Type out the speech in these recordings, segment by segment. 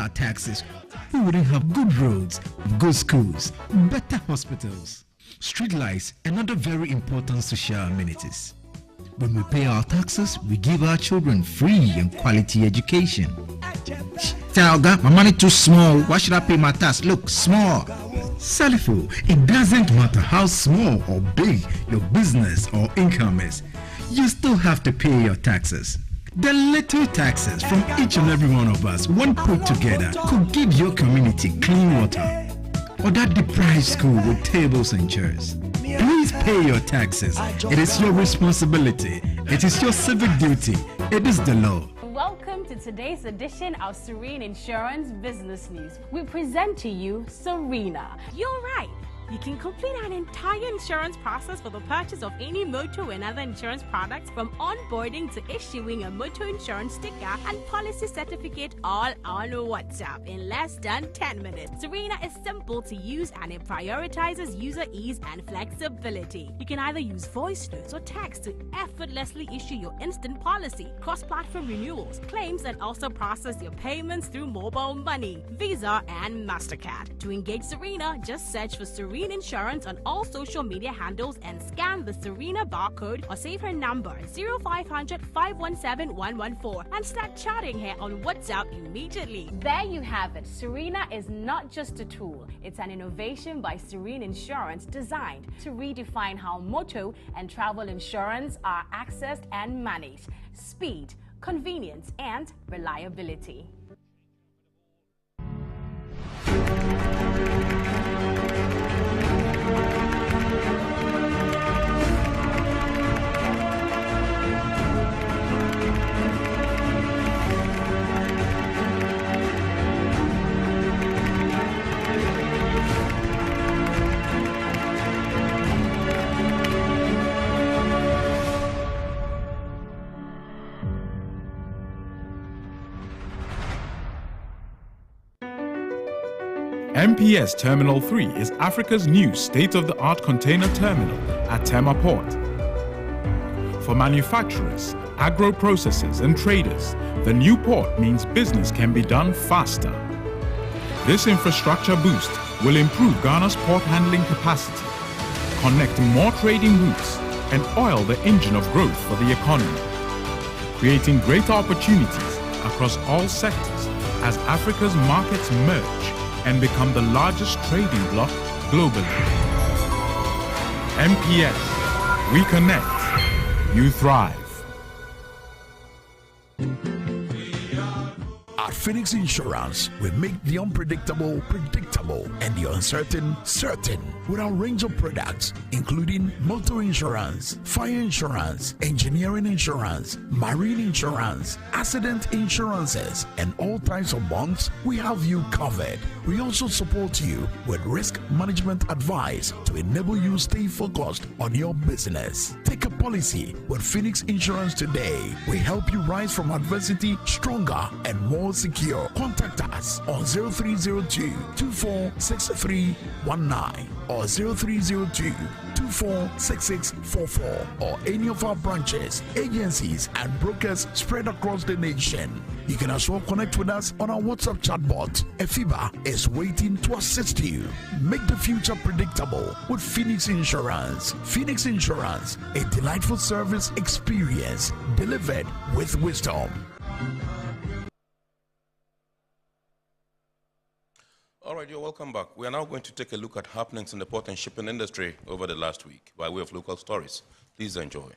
our taxes, we wouldn't have good roads, good schools, better hospitals, street lights, and other very important social amenities. When we pay our taxes, we give our children free and quality education. Talga, my money too small. Why should I pay my tax? Look, small. Salifo, it doesn't matter how small or big your business or income is, you still have to pay your taxes. The little taxes from each and every one of us, when put together, could give your community clean water or that deprived school with tables and chairs. Please pay your taxes. It is your responsibility. It is your civic duty. It is the law. Welcome to today's edition of Serene Insurance Business News. We present to you Serena. You're right. You can complete an entire insurance process for the purchase of any motor and other insurance products, from onboarding to issuing a motor insurance sticker and policy certificate, all on WhatsApp in less than 10 minutes. Serena is simple to use and it prioritizes user ease and flexibility. You can either use voice notes or text to effortlessly issue your instant policy, cross-platform renewals, claims, and also process your payments through mobile money, Visa, and MasterCard. To engage Serena, just search for Serena Insurance on all social media handles and scan the Serena barcode or save her number 0500 517 114 and start chatting her on WhatsApp immediately. There you have it. Serena is not just a tool, it's an innovation by Serene Insurance designed to redefine how motor and travel insurance are accessed and managed. Speed, convenience, and reliability. MPS Terminal 3 is Africa's new state-of-the-art container terminal at Tema Port. For manufacturers, agro-processors and traders, the new port means business can be done faster. This infrastructure boost will improve Ghana's port handling capacity, connect more trading routes, and oil the engine of growth for the economy, creating greater opportunities across all sectors as Africa's markets merge and become the largest trading bloc globally. MPS, we connect, you thrive. At Phoenix Insurance, we make the unpredictable predictable and the uncertain certain with our range of products, including motor insurance, fire insurance, engineering insurance, marine insurance, accident insurances, and all types of bonds. We have you covered. We also support you with risk management advice to enable you stay focused on your business. Take a policy with Phoenix Insurance today. We help you rise from adversity stronger and more secure. Contact us on 0302 246319 or 0302 246644 or any of our branches, agencies, and brokers spread across the nation. You can as well connect with us on our WhatsApp chatbot. Efiba is waiting to assist you. Make the future predictable with Phoenix Insurance. Phoenix Insurance, a delightful service experience delivered with wisdom. All right, you're welcome back. We are now going to take a look at happenings in the port and shipping industry over the last week by way of local stories. Please enjoy.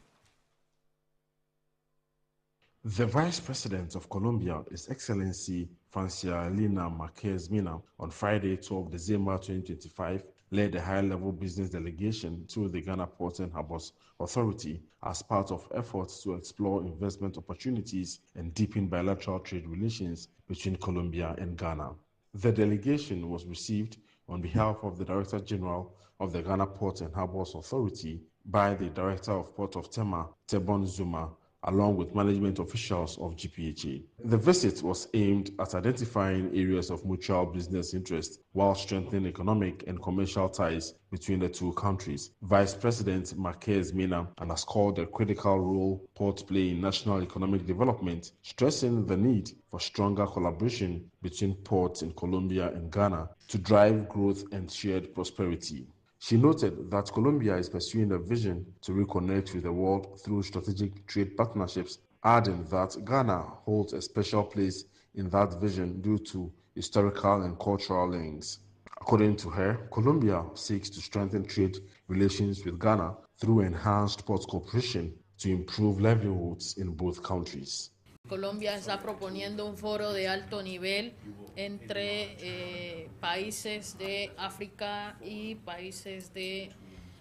The Vice President of Colombia, His Excellency Francialina Marquez Mina, on Friday, 12 December 2025, led a high-level business delegation to the Ghana Ports and Harbours Authority as part of efforts to explore investment opportunities and deepen bilateral trade relations between Colombia and Ghana. The delegation was received on behalf of the Director General of the Ghana Ports and Harbours Authority by the Director of Port of Tema, Tebon Zuma, along with management officials of GPHA. The visit was aimed at identifying areas of mutual business interest while strengthening economic and commercial ties between the two countries. Vice President Marquez Mena underscored the critical role ports play in national economic development, stressing the need for stronger collaboration between ports in Colombia and Ghana to drive growth and shared prosperity. She noted that Colombia is pursuing a vision to reconnect with the world through strategic trade partnerships, adding that Ghana holds a special place in that vision due to historical and cultural links. According to her, Colombia seeks to strengthen trade relations with Ghana through enhanced port cooperation to improve livelihoods in both countries. Colombia está proponiendo un foro de alto nivel entre países de África y países de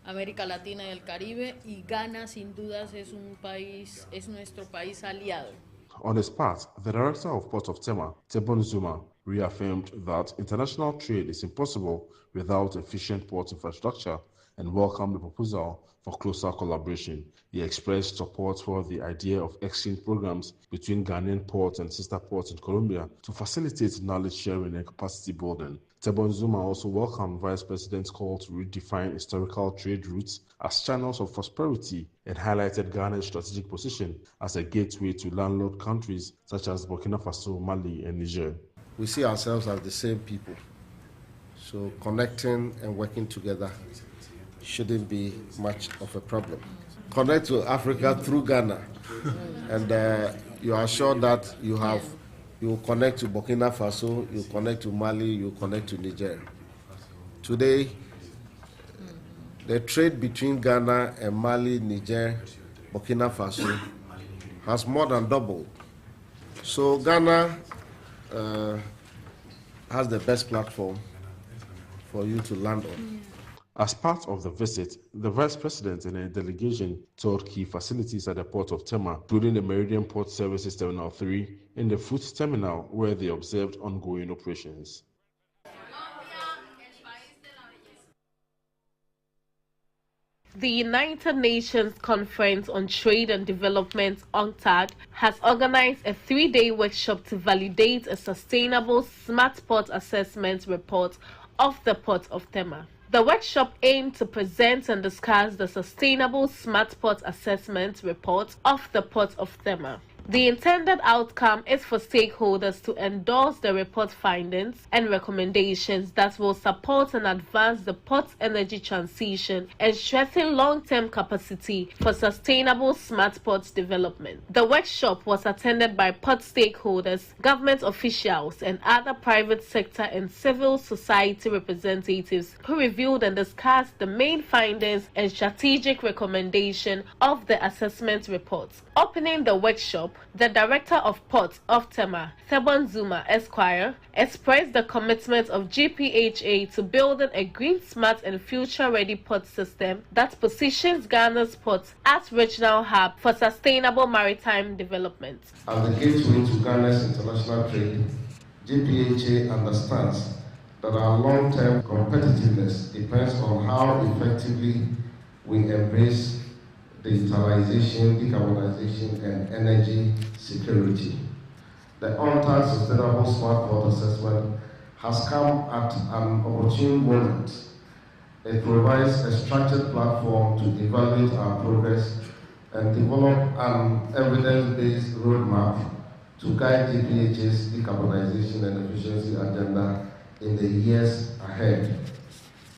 América Latina y el Caribe, y Ghana sin dudas es nuestro país aliado. On his part, the director of Port of Tema, Tema, reaffirmed that international trade is impossible without efficient port infrastructure and welcomed the proposal for closer collaboration. He expressed support for the idea of exchange programs between Ghanaian ports and sister ports in Colombia to facilitate knowledge sharing and capacity building. Zuma also welcomed Vice President's call to redefine historical trade routes as channels of prosperity and highlighted Ghana's strategic position as a gateway to landlocked countries such as Burkina Faso, Mali, and Niger. We see ourselves as the same people, so connecting and working together shouldn't be much of a problem. Connect to Africa through Ghana, and you are sure that you connect to Burkina Faso, you connect to Mali, you connect to Niger. Today, the trade between Ghana and Mali, Niger, Burkina Faso has more than doubled. So Ghana has the best platform for you to land on. As part of the visit, the Vice President and a delegation toured key facilities at the Port of Tema, including the Meridian Port Services Terminal 3 and the Fruit Terminal, where they observed ongoing operations. The United Nations Conference on Trade and Development, UNCTAD, has organized a 3-day workshop to validate a sustainable smart port assessment report of the Port of Tema. The workshop aimed to present and discuss the Sustainable Smart Port Assessment Report of the Port of Tema. The intended outcome is for stakeholders to endorse the report findings and recommendations that will support and advance the port's energy transition and strengthen long-term capacity for sustainable smart port development. The workshop was attended by port stakeholders, government officials, and other private sector and civil society representatives who reviewed and discussed the main findings and strategic recommendation of the assessment report. Opening the workshop, the Director of Port of Tema, Zuma Esquire, expressed the commitment of GPHA to building a green, smart and future-ready port system that positions Ghana's ports as regional hub for sustainable maritime development. As the gateway to Ghana's international trade, GPHA understands that our long-term competitiveness depends on how effectively we embrace digitalization, decarbonization, and energy security. The UNCTAD Sustainable Smart Port Assessment has come at an opportune moment. It provides a structured platform to evaluate our progress and develop an evidence-based roadmap to guide GPHA's decarbonization and efficiency agenda in the years ahead.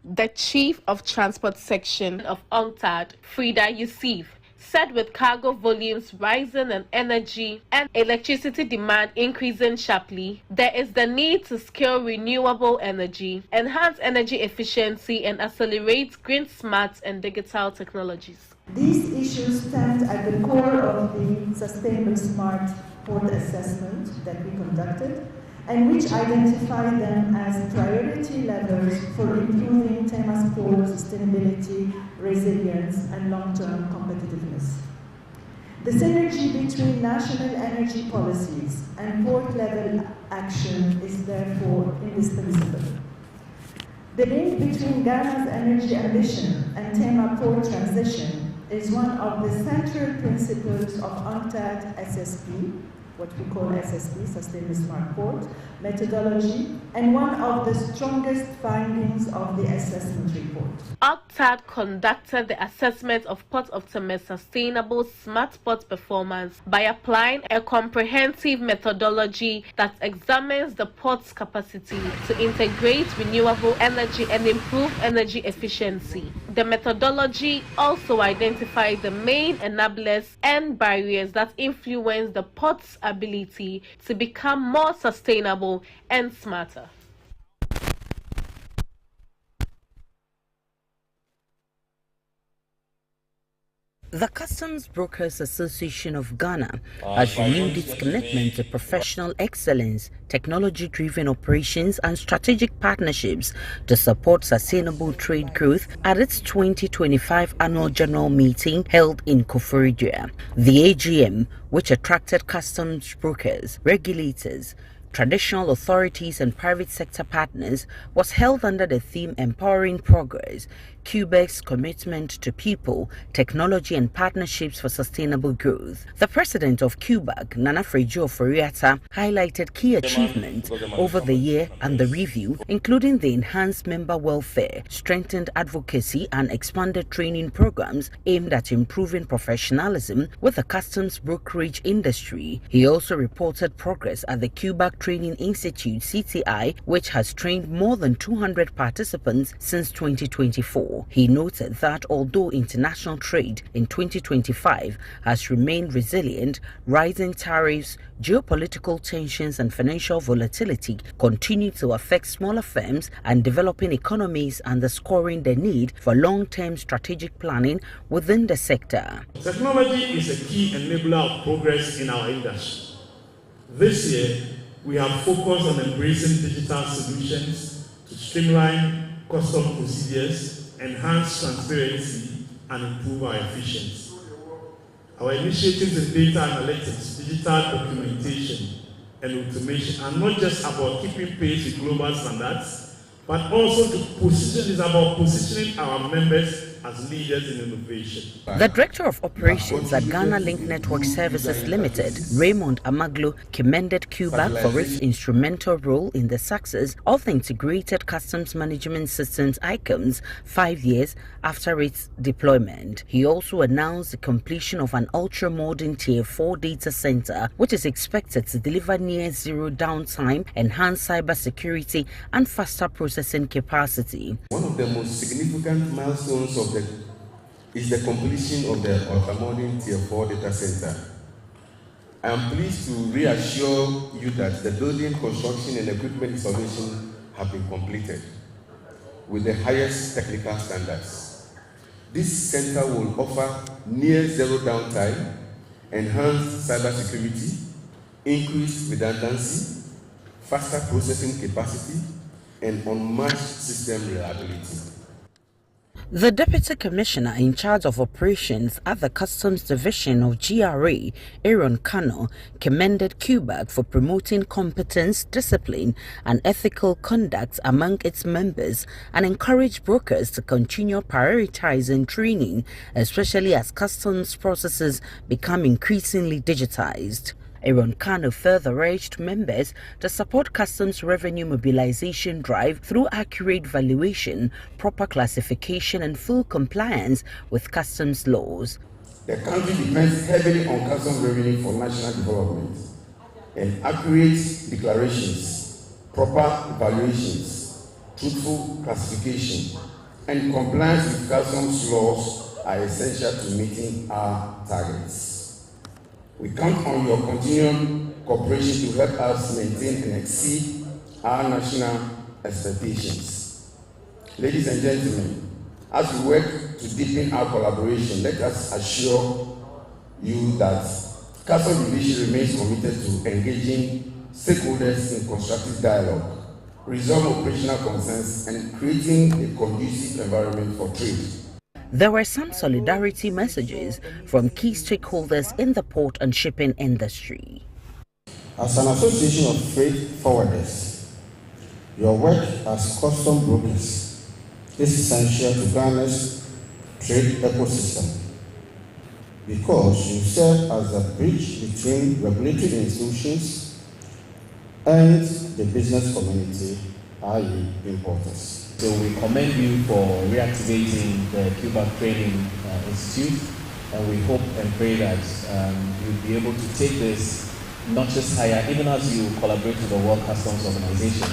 The Chief of Transport Section of UNCTAD, Frida Youssef, said with cargo volumes rising and energy and electricity demand increasing sharply, there is the need to scale renewable energy, enhance energy efficiency, and accelerate green, smart, and digital technologies. These issues stand at the core of the Sustainable Smart Port Assessment that we conducted, and which identify them as priority levers for improving Tema's port sustainability, resilience, and long-term competitiveness. The synergy between national energy policies and port-level action is therefore indispensable. The link between Ghana's energy ambition and Tema port transition is one of the central principles of UNCTAD SSP, what we call SSP, Sustainable Smart Port, methodology, and one of the strongest findings of the assessment report. UNCTAD conducted the assessment of Port of Tema's sustainable smart port performance by applying a comprehensive methodology that examines the port's capacity to integrate renewable energy and improve energy efficiency. The methodology also identifies the main enablers and barriers that influence the port's ability to become more sustainable and smarter. The Customs Brokers Association of Ghana has renewed its commitment to professional excellence, technology-driven operations and strategic partnerships to support sustainable trade growth at its 2025 annual general meeting held in Koforidua. The AGM, which attracted customs brokers, regulators, traditional authorities and private sector partners, was held under the theme Empowering Progress, Quebec's commitment to people, technology and partnerships for sustainable growth. The president of Quebec, Nana Frejo Foriata, highlighted key achievements over the year and the review, including the enhanced member welfare, strengthened advocacy and expanded training programs aimed at improving professionalism with the customs brokerage industry. He also reported progress at the Quebec Training Institute, CTI, which has trained more than 200 participants since 2024. He noted that although international trade in 2025 has remained resilient, rising tariffs, geopolitical tensions and financial volatility continue to affect smaller firms and developing economies, underscoring the need for long-term strategic planning within the sector. Technology is a key enabler of progress in our industry. This year, we have focused on embracing digital solutions to streamline custom procedures, enhance transparency, and improve our efficiency. Our initiatives in data analytics, digital documentation, and automation are not just about keeping pace with global standards, but also is about positioning our members as leaders in innovation. The Director of Operations at Ghana Link Network Services Limited, Raymond Amaglo, commended Quebec for its instrumental role in the success of the Integrated Customs Management Systems ICUMS 5 years after its deployment. He also announced the completion of an ultra-modern Tier 4 data center, which is expected to deliver near-zero downtime, enhance cybersecurity, and faster processing capacity. One of the most significant milestones is the completion of the ultra-modern Tier 4 data center. I am pleased to reassure you that the building construction and equipment installation have been completed with the highest technical standards. This center will offer near-zero downtime, enhanced cybersecurity, increased redundancy, faster processing capacity, and unmatched system reliability. The Deputy Commissioner in charge of operations at the Customs Division of GRA, Aaron Kano, commended Quebec for promoting competence, discipline, and ethical conduct among its members and encouraged brokers to continue prioritizing training, especially as customs processes become increasingly digitized. Aaron Kano further urged members to support customs revenue mobilization drive through accurate valuation, proper classification, and full compliance with customs laws. The country depends heavily on customs revenue for national development, and accurate declarations, proper valuations, truthful classification, and compliance with customs laws are essential to meeting our targets. We count on your continued cooperation to help us maintain and exceed our national expectations. Ladies and gentlemen, as we work to deepen our collaboration, let us assure you that Customs Division remains committed to engaging stakeholders in constructive dialogue, resolve operational concerns, and creating a conducive environment for trade. There were some solidarity messages from key stakeholders in the port and shipping industry. As an association of freight forwarders, your work as custom brokers is essential to Ghana's trade ecosystem because you serve as a bridge between regulatory institutions and the business community, i.e. importers. So we commend you for reactivating the Cuba Training Institute, and we hope and pray that you'll be able to take this not just higher, even as you collaborate with the World Customs Organization,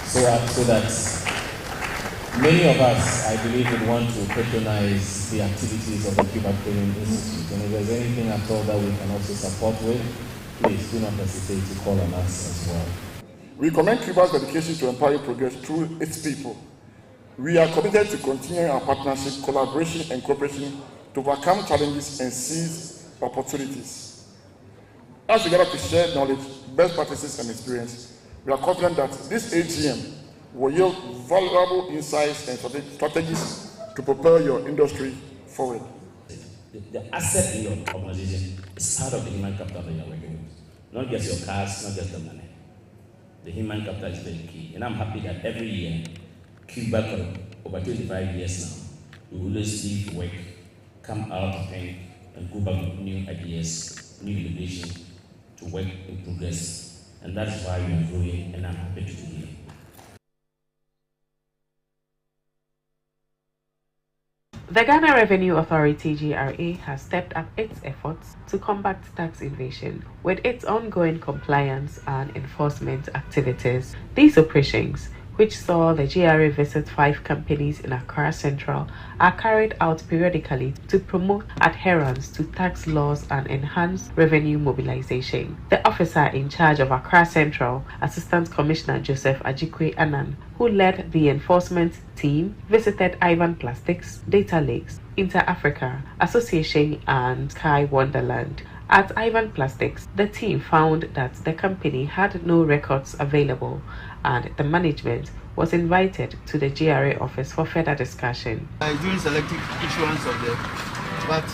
so that many of us, I believe, would want to patronize the activities of the Cuba Training Institute. And if there's anything at all that we can also support with, please do not hesitate to call on us as well. We commend Cuba's dedication to empowering progress through its people. We are committed to continuing our partnership, collaboration, and cooperation to overcome challenges and seize opportunities. As we gather to share knowledge, best practices, and experience, we are confident that this AGM will yield valuable insights and strategies to propel your industry forward. The asset in your organization is part of the human capital that you are working with. Not just your cars, not just the money. The human capital is very key. And I'm happy that every year, Cuba for over 25 years now, we always leave work, come out of pain, and go back with new ideas, new innovation to work in progress. And that's why we are growing, and I'm happy to be here. The Ghana Revenue Authority (GRA) has stepped up its efforts to combat tax evasion with its ongoing compliance and enforcement activities. These operations, which saw the GRA visit 5 companies in Accra Central, are carried out periodically to promote adherence to tax laws and enhance revenue mobilization. The officer in charge of Accra Central, Assistant Commissioner Joseph Ajikwe-Anan, who led the enforcement team, visited Ivan Plastics, Data Lakes, Inter-Africa Association and Sky Wonderland. At Ivan Plastics, the team found that the company had no records available, and the management was invited to the GRA office for further discussion. During selective issuance of the VAT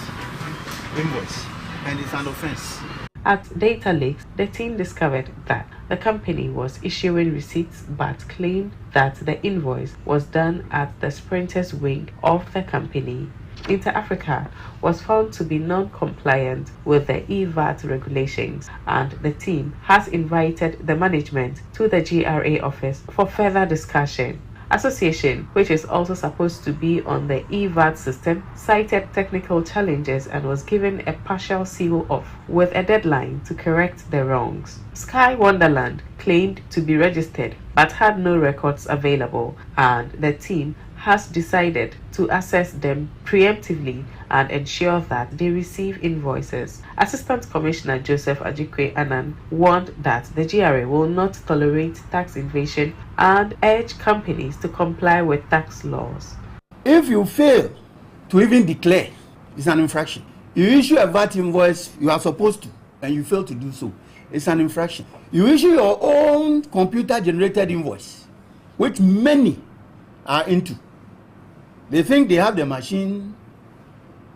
invoice, and it's an offense. At Data Lakes, the team discovered that the company was issuing receipts but claimed that the invoice was done at the Sprinters wing of the company. Inter-Africa was found to be non-compliant with the EVAT regulations, and the team has invited the management to the GRA office for further discussion. Association, which is also supposed to be on the EVAT system, cited technical challenges and was given a partial seal off with a deadline to correct the wrongs. Sky Wonderland claimed to be registered but had no records available, and the team has decided to assess them preemptively and ensure that they receive invoices. Assistant Commissioner Joseph Ajikwe-Anan warned that the GRA will not tolerate tax evasion and urged companies to comply with tax laws. If you fail to even declare, it's an infraction. You issue a VAT invoice, you are supposed to, and you fail to do so, it's an infraction. You issue your own computer-generated invoice, which many are into. They think they have the machine,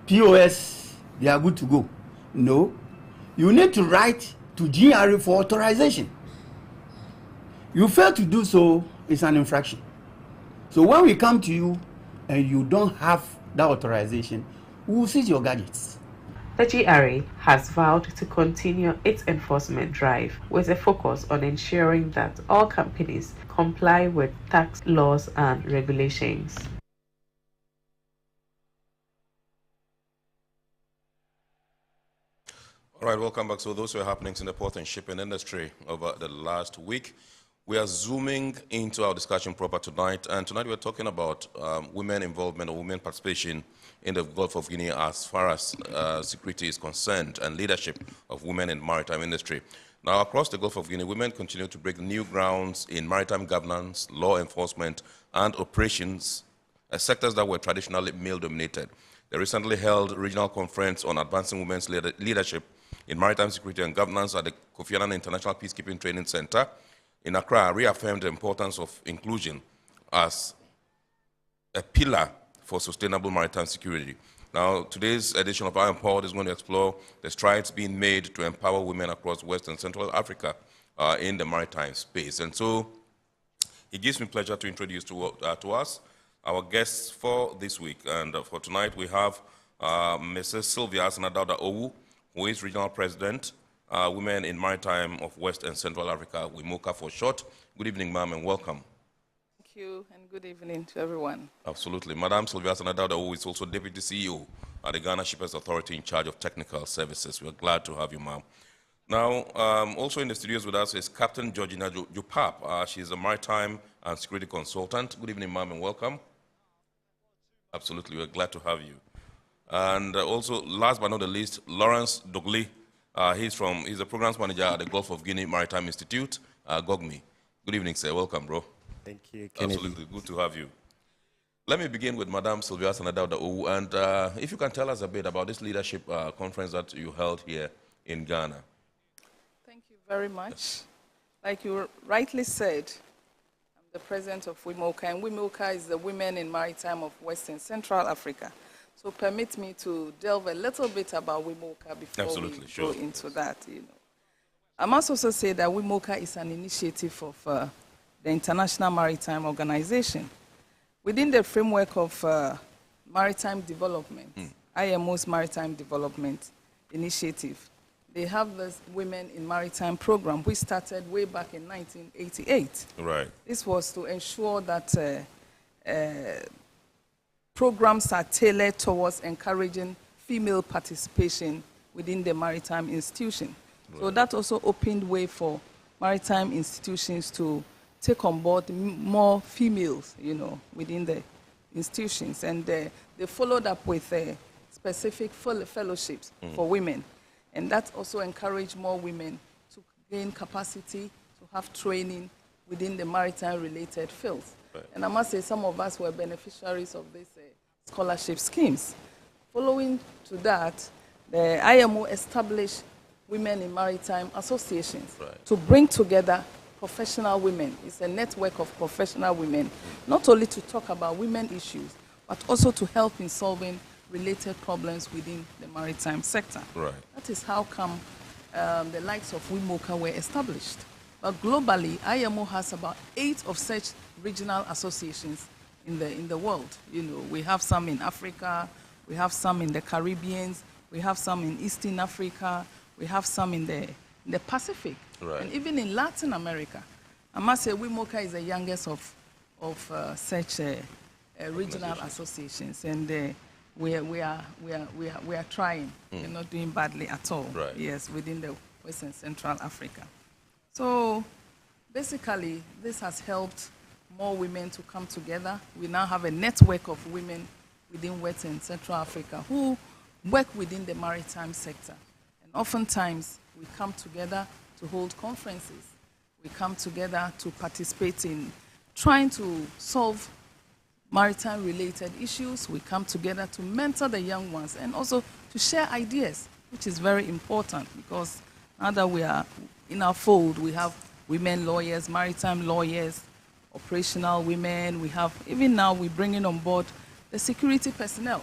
POS, they are good to go. No, you need to write to GRA for authorization. You fail to do so, it's an infraction. So when we come to you and you don't have that authorization, we will seize your gadgets. The GRA has vowed to continue its enforcement drive with a focus on ensuring that all companies comply with tax laws and regulations. All right, welcome back. So those were happenings in the port and shipping industry over the last week. We are zooming into our discussion proper tonight, and tonight we're talking about women involvement or women participation in the Gulf of Guinea as far as security is concerned and leadership of women in the maritime industry. Now, across the Gulf of Guinea, women continue to break new grounds in maritime governance, law enforcement, and operations, sectors that were traditionally male-dominated. The recently held regional conference on advancing women's leadership in maritime security and governance at the Kofi Annan International Peacekeeping Training Center in Accra reaffirmed the importance of inclusion as a pillar for sustainable maritime security. Now, today's edition of Iron Pod is going to explore the strides being made to empower women across West and Central Africa in the maritime space. And so it gives me pleasure to introduce to us our guests for this week. And for tonight, we have Mrs. Sylvia Asanadauda Owu, who is Regional President, Women in Maritime of West and Central Africa, WIMOCA for short. Good evening, ma'am, and welcome. Thank you, and good evening to everyone. Absolutely. Madam Sylvia Asanadauda Owu is also Deputy CEO at the Ghana Shippers Authority in charge of technical services. We're glad to have you, ma'am. Now, also in the studios with us is Captain Georgina Jupap. She's a maritime and security consultant. Good evening, ma'am, and welcome. Absolutely, we're glad to have you. And also, last but not the least, Lawrence Dogli. He's a programs manager at the Gulf of Guinea Maritime Institute, GOGMI. Good evening, sir. Welcome, bro. Thank you, Kennedy. Absolutely, good to have you. Let me begin with Madam Sylvia Asanadauda Owu, and if you can tell us a bit about this leadership conference that you held here in Ghana. Thank you very much. Like you rightly said, I'm the president of WIMOCA, and WIMOCA is the Women in Maritime of West and Central Africa. So permit me to delve a little bit about WIMOCA before we go into that. I must also say that WIMOCA is an initiative of the International Maritime Organization. Within the framework of maritime development, IMO's Maritime Development Initiative, they have this Women in Maritime program, which started way back in 1988. Right. This was to ensure that programs are tailored towards encouraging female participation within the maritime institution. Right. So that also opened way for maritime institutions to take on board more females, within the institutions. And they followed up with specific fellowships for women. And that also encouraged more women to gain capacity, to have training within the maritime-related fields. Right. And I must say some of us were beneficiaries of these scholarship schemes. Following to that, the IMO established Women in Maritime associations to bring together professional women. It's a network of professional women, not only to talk about women issues, but also to help in solving related problems within the maritime sector. Right. That is how come the likes of WIMOCA were established. But globally, IMO has about 8 of such regional associations in the world. We have some in Africa, we have some in the Caribbean, we have some in Eastern Africa, we have some in the Pacific, and even in Latin America. I must say, WIMOCA is the youngest of such regional associations, and we are trying. We're not doing badly at all. Right. Yes, within the West and Central Africa. So basically, this has helped more women to come together. We now have a network of women within West and Central Africa who work within the maritime sector. And oftentimes, we come together to hold conferences. We come together to participate in trying to solve maritime-related issues. We come together to mentor the young ones and also to share ideas, which is very important because now that we are in our fold, we have women lawyers, maritime lawyers, operational women. We have, even now, we're bringing on board the security personnel,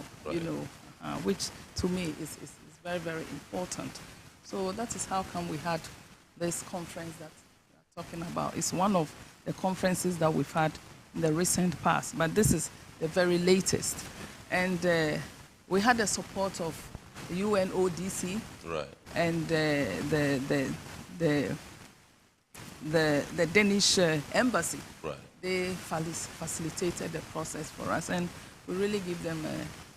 which to me is very, very important. So that is how come we had this conference that we are talking about. It's one of the conferences that we've had in the recent past, but this is the very latest. And we had the support of the UNODC and the Danish embassy. Right. They facilitated the process for us, and we really give them,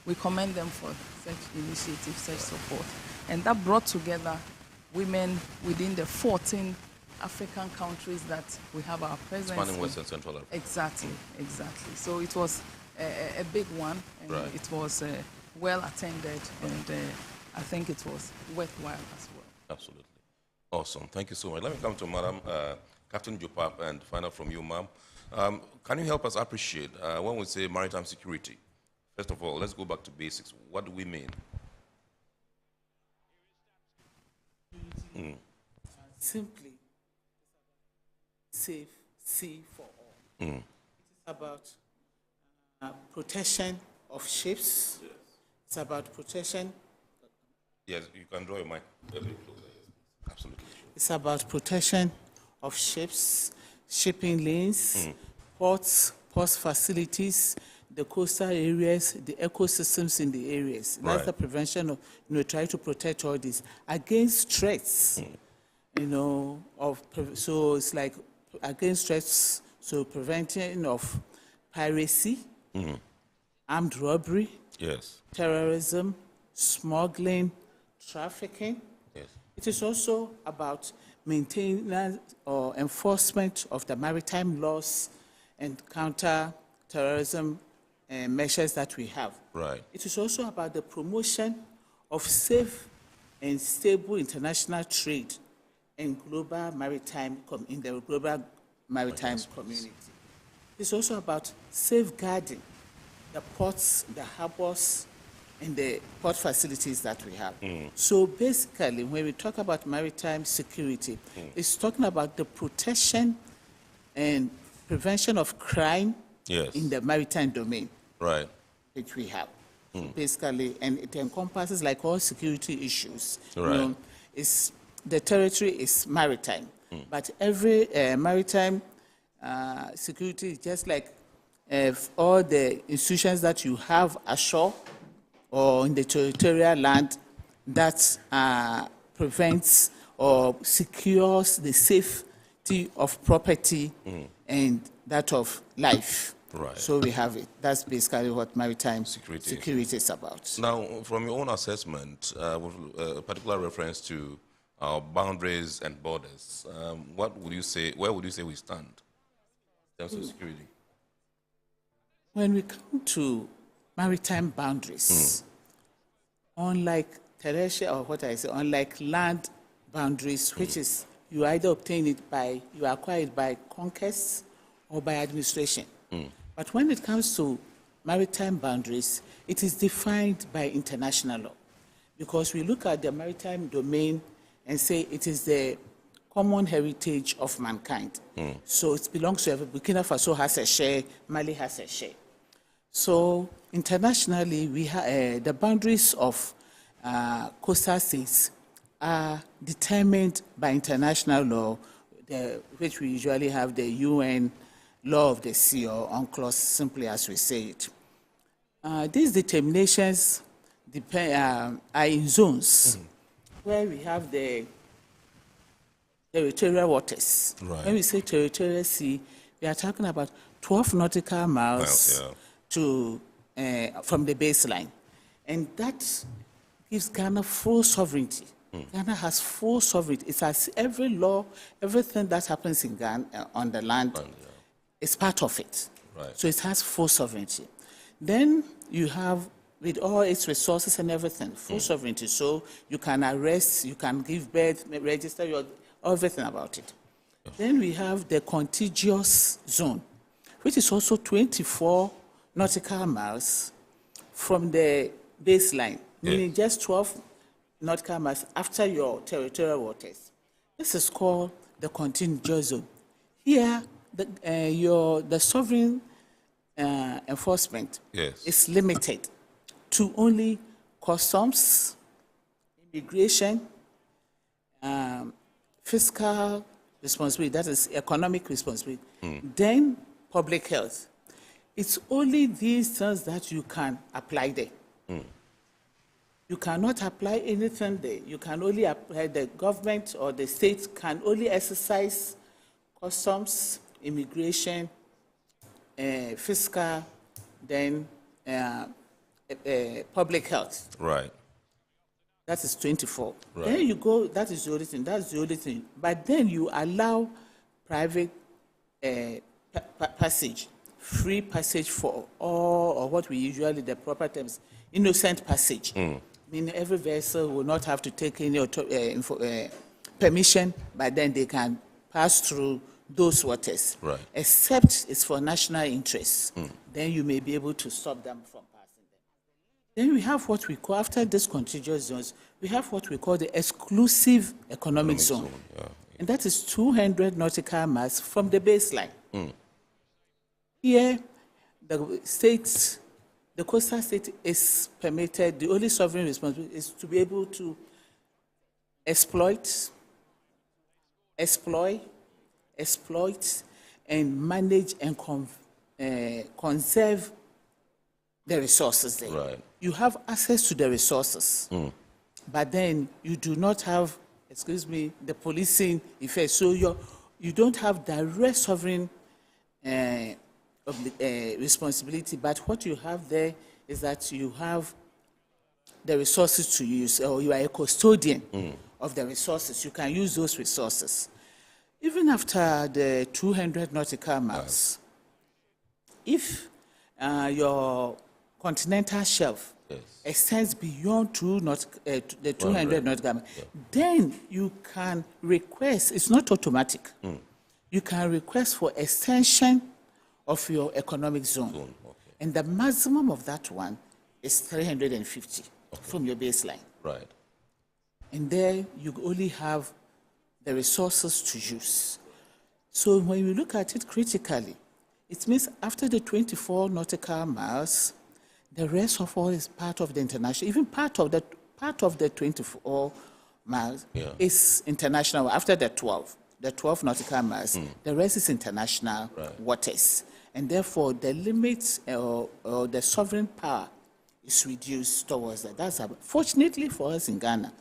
we commend them for such initiatives, such support. And that brought together women within the 14 African countries that we have our presence in. Spanning West and Central Africa. Exactly. So it was a big one, and it was well attended, and I think it was worthwhile as well. Absolutely. Awesome. Thank you so much. Let me come to Madam Captain Jupap and find out from you, ma'am. Can you help us appreciate when we say maritime security? First of all, let's go back to basics. What do we mean? Simply, safe sea for all. It is about protection of ships. Yes. It's about protection. Yes, you can draw your mic a little closer. Yes. Absolutely. It's about protection of ships, shipping lanes, ports, port facilities, the coastal areas, the ecosystems in the areas. That's the prevention of, try to protect all this against threats, so it's like against threats, so preventing of piracy, armed robbery, terrorism, smuggling, trafficking. It is also about maintenance or enforcement of the maritime laws and counter-terrorism measures that we have. It is also about the promotion of safe and stable international trade and global maritime in the global maritime community. It's also about safeguarding the ports, the harbors, and the port facilities that we have. So basically, when we talk about maritime security, it's talking about the protection and prevention of crime in the maritime domain, which we have. So basically, and it encompasses like all security issues. It's, the territory is maritime, but every maritime security is just like all the institutions that you have ashore or in the territorial land that prevents or secures the safety of property and that of life. So we have it. That's basically what maritime security is about. Now, from your own assessment, with a particular reference to our boundaries and borders, what would you say? Where would you say we stand in terms of security? When we come to maritime boundaries, unlike terrestrial, or what I say, unlike land boundaries, which is you either obtain it by, you acquire it by conquest or by administration. But when it comes to maritime boundaries, it is defined by international law, because we look at the maritime domain and say it is the common heritage of mankind. So it belongs to every. Burkina Faso has a share, Mali has a share. So internationally, we the boundaries of coastal states are determined by international law, which we usually have the UN Law of the Sea, or UNCLOS, simply as we say it. These determinations are in zones where we have the territorial waters. When we say territorial sea, we are talking about 12 nautical miles to, from the baseline. And that gives Ghana full sovereignty. Ghana has full sovereignty. It's as every law, everything that happens in Ghana on the land is part of it. So it has full sovereignty. Then you have, with all its resources and everything, full sovereignty. So you can arrest, you can give birth, register your, everything about it. Then we have the contiguous zone, which is also 24 nautical miles from the baseline, meaning just 12 nautical miles after your territorial waters. This is called the contiguous zone. Here, the sovereign enforcement is limited to only customs, immigration, fiscal responsibility, that is economic responsibility, then public health. It's only these things that you can apply there. You cannot apply anything there. You can only apply, the government or the state can only exercise customs, immigration, fiscal, then public health. That is 24. Then you go, that is the only thing, that's the only thing. But then you allow private passage, free passage for all, or what we usually, the proper terms, innocent passage. Meaning every vessel will not have to take any permission, but then they can pass through those waters, except it's for national interests. Then you may be able to stop them from passing them. Then we have what we call, after these contiguous zones, we have what we call the exclusive economic zone. And that is 200 nautical miles from the baseline. Here, the states, the coastal state is permitted, the only sovereign responsibility is to be able to exploit, and manage and conserve the resources there. Right. You have access to the resources, but then you do not have, the policing effect. So you don't have direct sovereign responsibility, but what you have there is that you have the resources to use, or you are a custodian of the resources. You can use those resources. Even after the 200 nautical miles, if your continental shelf extends beyond the 200 nautical miles, then you can request, it's not automatic, you can request for extension of your economic zone. And the maximum of that one is 350 from your baseline. Right. And there you only have the resources to use. So when you look at it critically, it means after the 24 nautical miles, the rest of all is part of the international, even part of the 24 miles is international after the 12 nautical miles. The rest is international waters. And therefore, the limits or the sovereign power is reduced towards that. That's fortunately for us in Ghana.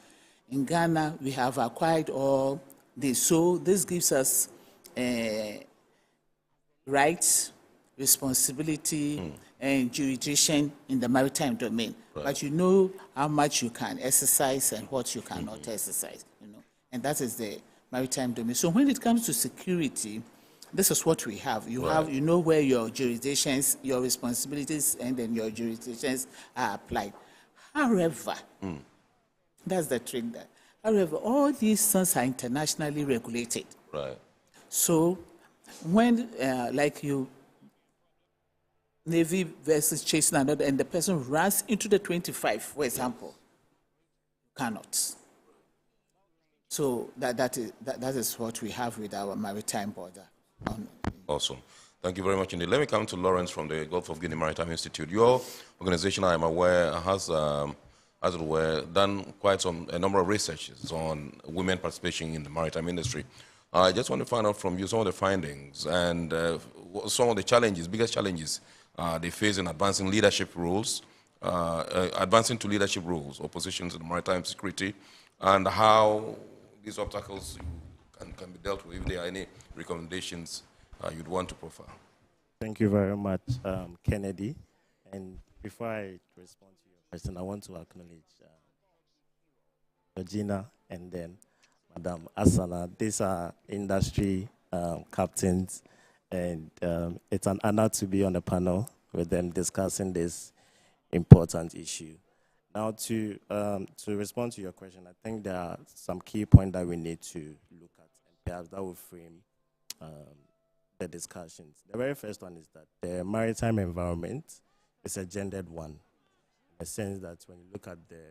In Ghana, we have acquired all this. So this gives us rights, responsibility, and jurisdiction in the maritime domain. But you know how much you can exercise and what you cannot exercise. And that is the maritime domain. So when it comes to security, this is what we have. You know where your jurisdictions, your responsibilities, and then your jurisdictions are applied. However, that's the trick there. However, all these things are internationally regulated. Right. So when, Navy vessels chasing another, and the person runs into the 25, for example, cannot. So that is what we have with our maritime border. Awesome. Thank you very much indeed. Let me come to Lawrence from the Gulf of Guinea Maritime Institute. Your organization, I am aware, has, as it were, done quite a number of researches on women participation in the maritime industry. I just want to find out from you some of the findings and some of the challenges, biggest challenges they face in advancing leadership roles, advancing to leadership roles or positions in maritime security, and how these obstacles can be dealt with, if there are any recommendations you'd want to profile. Thank you very much, Kennedy. And before I respond to your question, I want to acknowledge Regina and then Madam Asana. These are industry captains, and it's an honor to be on the panel with them discussing this important issue. Now, to respond to your question, I think there are some key points that we need to look at, and perhaps that will frame the discussions. The very first one is that the maritime environment is a gendered one, in the sense that when you look at the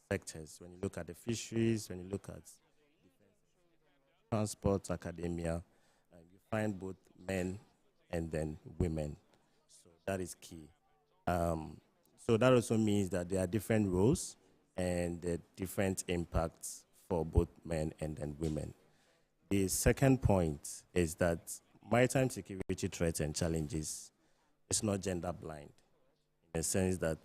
sectors, when you look at the fisheries, when you look at transport, academia, you find both men and then women. So that is key. So that also means that there are different roles and different impacts for both men and then women. The second point is that maritime security threats and challenges is not gender blind, in the sense that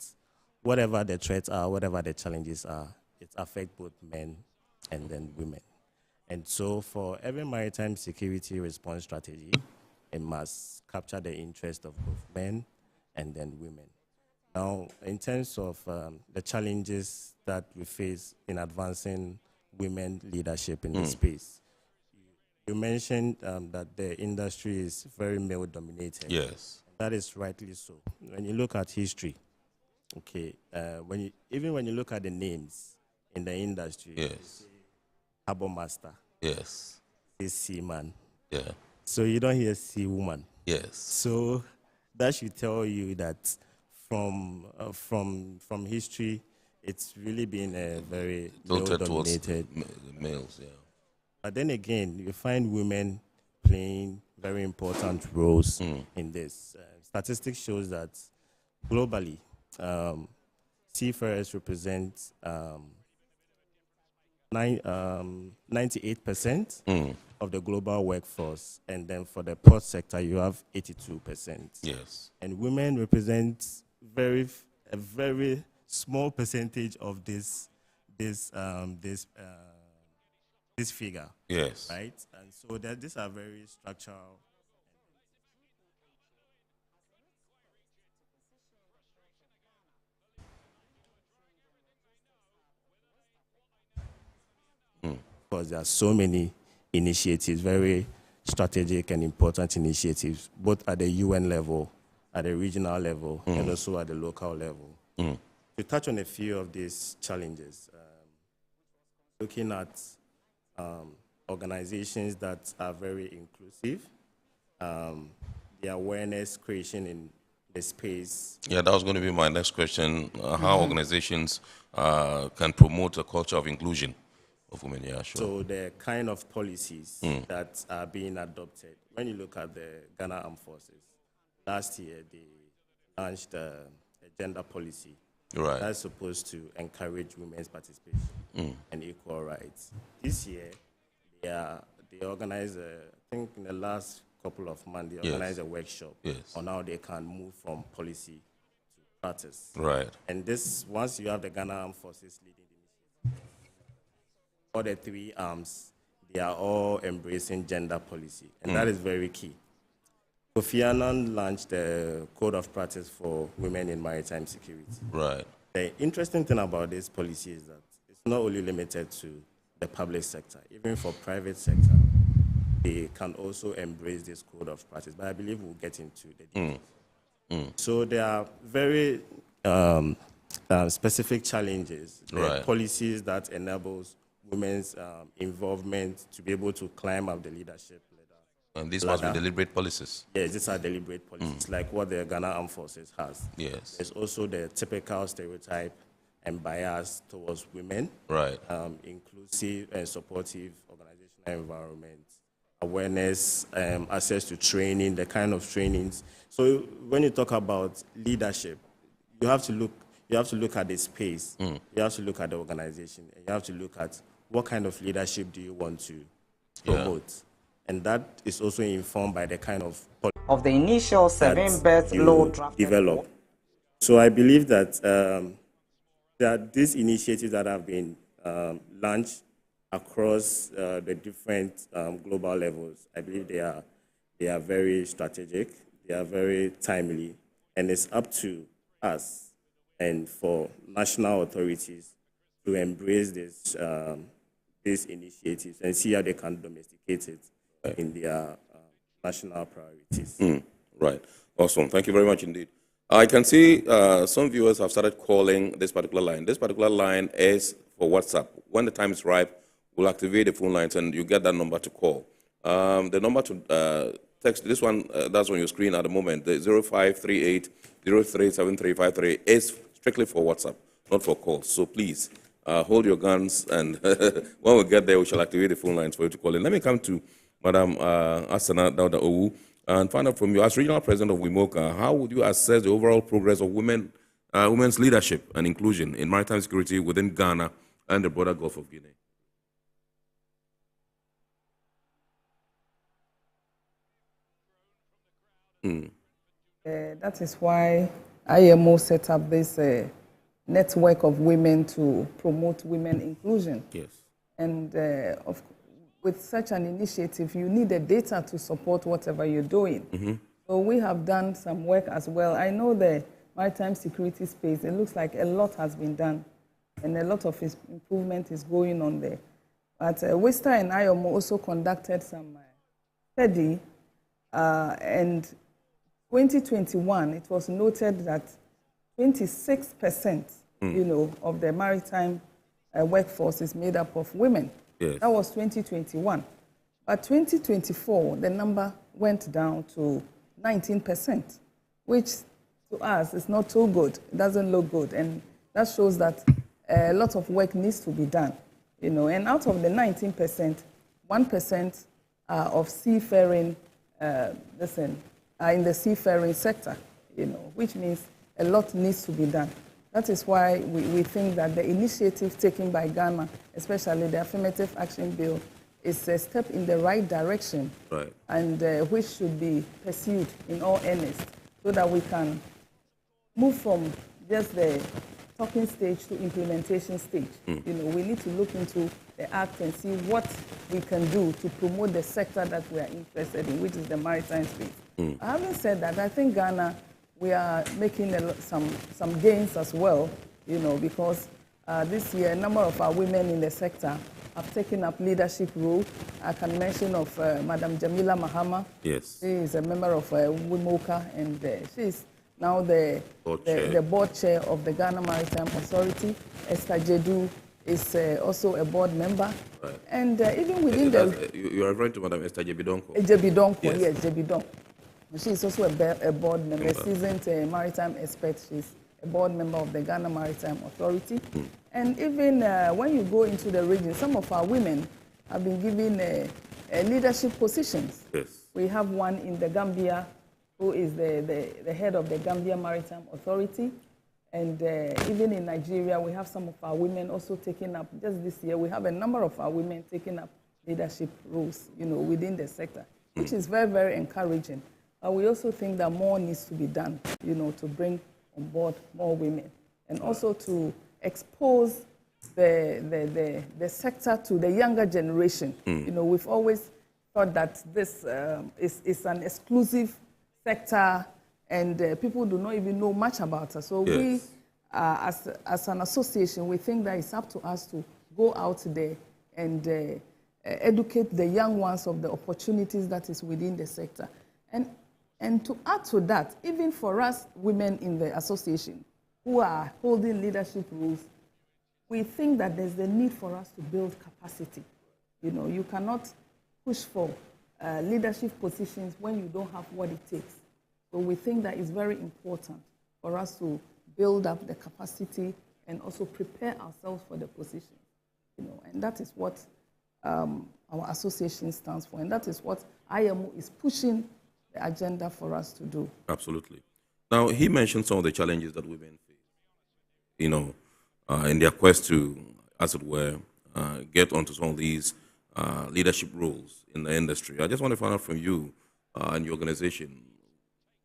whatever the threats are, whatever the challenges are, it affects both men and then women. And so for every maritime security response strategy, it must capture the interest of both men and then women. Now, in terms of the challenges that we face in advancing women leadership in this space, you mentioned that the industry is very male-dominated. Yes. That is rightly so. When you look at history, okay, when you look at the names in the industry, yes, Harbour Master, yes, seaman, yeah. So you don't hear sea woman. Yes. So that should tell you that from history, it's really been a very male-dominated males, yeah. But then again, you find women playing very important roles in this. Statistics shows that globally, seafarers represent 98% of the global workforce, and then for the port sector, you have 82%. Yes. And women represent a very small percentage of this figure. Yes. Right, and so that these are very structural. Because there are so many initiatives, very strategic and important initiatives, both at the UN level, at the regional level, and also at the local level. To touch on a few of these challenges, looking at organizations that are very inclusive, the awareness creation in the space. Yeah, that was going to be my next question. How organizations can promote a culture of inclusion of women, yeah, sure. So the kind of policies that are being adopted, when you look at the Ghana Armed Forces, last year they launched a gender policy that's supposed to encourage women's participation and equal rights. This year, they organized, I think in the last couple of months, they organized a workshop on how they can move from policy to practice. Right. And this, once you have the Ghana Armed Forces leading the initiative, all the three arms, they are all embracing gender policy, and that is very key. Kofi Annan launched the Code of Practice for Women in Maritime Security. Right. The interesting thing about this policy is that it's not only limited to the public sector. Even for private sector, they can also embrace this Code of Practice. But I believe we'll get into the details. So there are very specific challenges, policies that enables women's involvement to be able to climb up the leadership ladder. And these must be deliberate policies. Yes, these are deliberate policies, like what the Ghana Armed Forces has. Yes. There's also the typical stereotype and bias towards women. Right. Inclusive and supportive organizational environment, awareness, access to training, the kind of trainings. So when you talk about leadership, you have to look at the space. You have to look at the organization, and you have to look at what kind of leadership do you want to promote. And that is also informed by the kind of the initial 7-berth low draft develop. So I believe that that these initiatives that have been launched across the different global levels, I believe they are very strategic, they are very timely, and it's up to us and for national authorities to embrace these initiatives and see how they can domesticate it in their national priorities. Right. Awesome. Thank you very much indeed. I can see some viewers have started calling this particular line. This particular line is for WhatsApp. When the time is ripe, we'll activate the phone lines and you get that number to call. The number to text, this one that's on your screen at the moment, the 0538 037353 is strictly for WhatsApp, not for calls. So please hold your guns, and when we get there, we shall activate the phone lines for you to call in. Let me come to Madam Asana Dauda Owu and find out from you, as Regional President of WIMOCA, how would you assess the overall progress of women's leadership and inclusion in maritime security within Ghana and the broader Gulf of Guinea? That is why IMO set up this network of women to promote women inclusion. Yes. And with such an initiative, you need the data to support whatever you're doing. So we have done some work as well. I know the maritime security space, it looks like a lot has been done and a lot of improvement is going on there. But WISTA and IMO also conducted some study, and 2021, it was noted that 26%, of the maritime workforce is made up of women. Yes. That was 2021. But 2024, the number went down to 19%, which to us is not too good. It doesn't look good. And that shows that a lot of work needs to be done. And out of the 19%, 1% of seafaring, are in the seafaring sector, which means a lot needs to be done. That is why we think that the initiative taken by Ghana, especially the Affirmative Action Bill, is a step in the right direction, and which should be pursued in all earnest, so that we can move from just the talking stage to implementation stage. You know, we need to look into the act and see what we can do to promote the sector that we are interested in, which is the maritime space. Having said that, I think Ghana, we are making some gains as well, you know, because this year a number of our women in the sector have taken up leadership role. I can mention of Madam Jamila Mahama. Yes. She is a member of WIMOCA, and she is now the board chair of the Ghana Maritime Authority. Esther Jedu is also a board member. Right. And even within the... You are referring to Madam Esther Jebidonko? Jebidonko, yes, Jebidonko. She is also a board member, a seasoned maritime expert. She's a board member of the Ghana Maritime Authority. And even when you go into the region, some of our women have been given leadership positions. Yes. We have one in the Gambia who is the head of the Gambia Maritime Authority. And even in Nigeria, we have some of our women also taking up, just this year, we have a number of our women taking up leadership roles, you know, within the sector, which is very, very encouraging. But we also think that more needs to be done, you know, to bring on board more women, and also to expose the sector to the younger generation. You know, we've always thought that this is an exclusive sector, and people do not even know much about us. So we, as an association, we think that it's up to us to go out there and educate the young ones of the opportunities that is within the sector. And to add to that, even for us women in the association who are holding leadership roles, we think that there's the need for us to build capacity. You know, you cannot push for leadership positions when you don't have what it takes. So we think that it's very important for us to build up the capacity and also prepare ourselves for the position. You know, and that is what our association stands for, and that is what IMO is pushing the agenda for us to do. Absolutely. Now, he mentioned some of the challenges that women face, you know, in their quest to, as it were, get onto some of these leadership roles in the industry. I just want to find out from you and your organization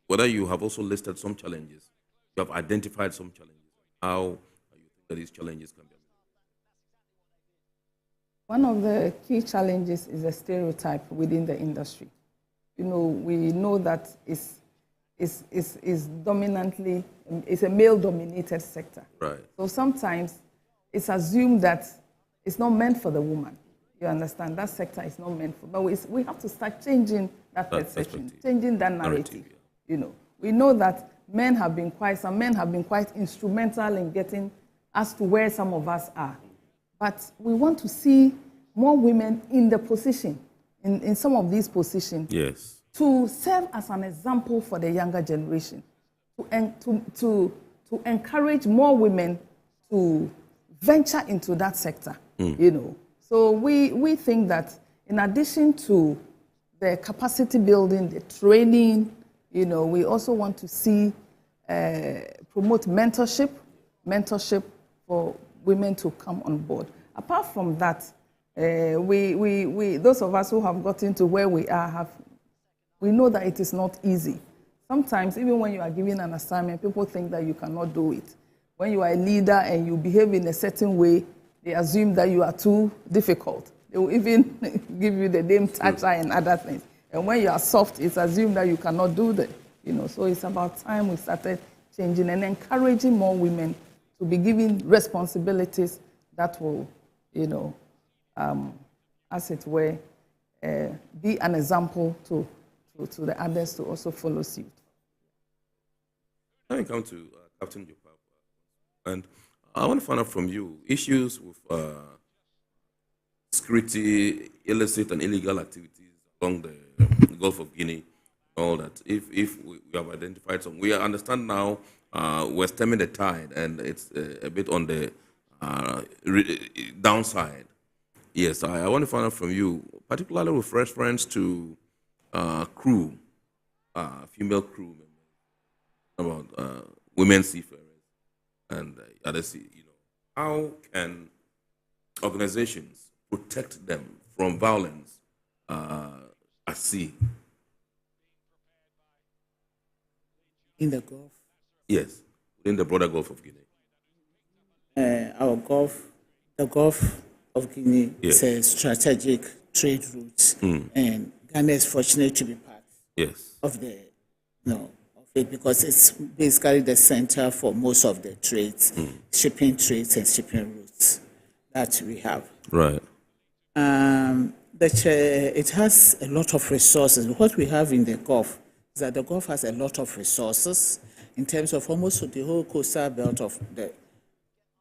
whether you have also listed some challenges, you have identified some challenges, how you think that these challenges can be. One of the key challenges is a stereotype within the industry. You know, we know that it's dominantly, it's a male-dominated sector. Right. So sometimes it's assumed that it's not meant for the woman. You understand? That sector is not meant for, but we have to start changing that perception, changing that narrative. You know, we know that some men have been quite instrumental in getting us to where some of us are. But we want to see more women in the position, in some of these positions, yes, to serve as an example for the younger generation, to encourage more women to venture into that sector, you know. So we think that in addition to the capacity building, the training, you know, we also want to see promote mentorship for women to come on board. Apart from that, we those of us who have gotten to where we are we know that it is not easy. Sometimes, even when you are given an assignment, people think that you cannot do it. When you are a leader and you behave in a certain way, they assume that you are too difficult. They will even give you the name toucher and other things. And when you are soft, it's assumed that you cannot do that. You know, so it's about time we started changing and encouraging more women to be given responsibilities that will, you know, as it were, be an example to the others to also follow suit. Let me come to Captain Jopapa, and I want to find out from you issues with security, illicit and illegal activities along the Gulf of Guinea, all that. If we have identified some, we understand now we're stemming the tide, and it's a bit on the downside. Yes, I want to find out from you, particularly with reference to crew, female crew members, about women seafarers and other sea. You know, how can organizations protect them from violence at sea? In the Gulf? Yes. In the broader Gulf of Guinea? The Gulf of Guinea is a strategic trade route, and Ghana is fortunate to be part of the, of it, because it's basically the center for most of the trades, shipping trades and shipping routes that we have. Right. It has a lot of resources. What we have in the Gulf is that the Gulf has a lot of resources in terms of almost the whole coastal belt of the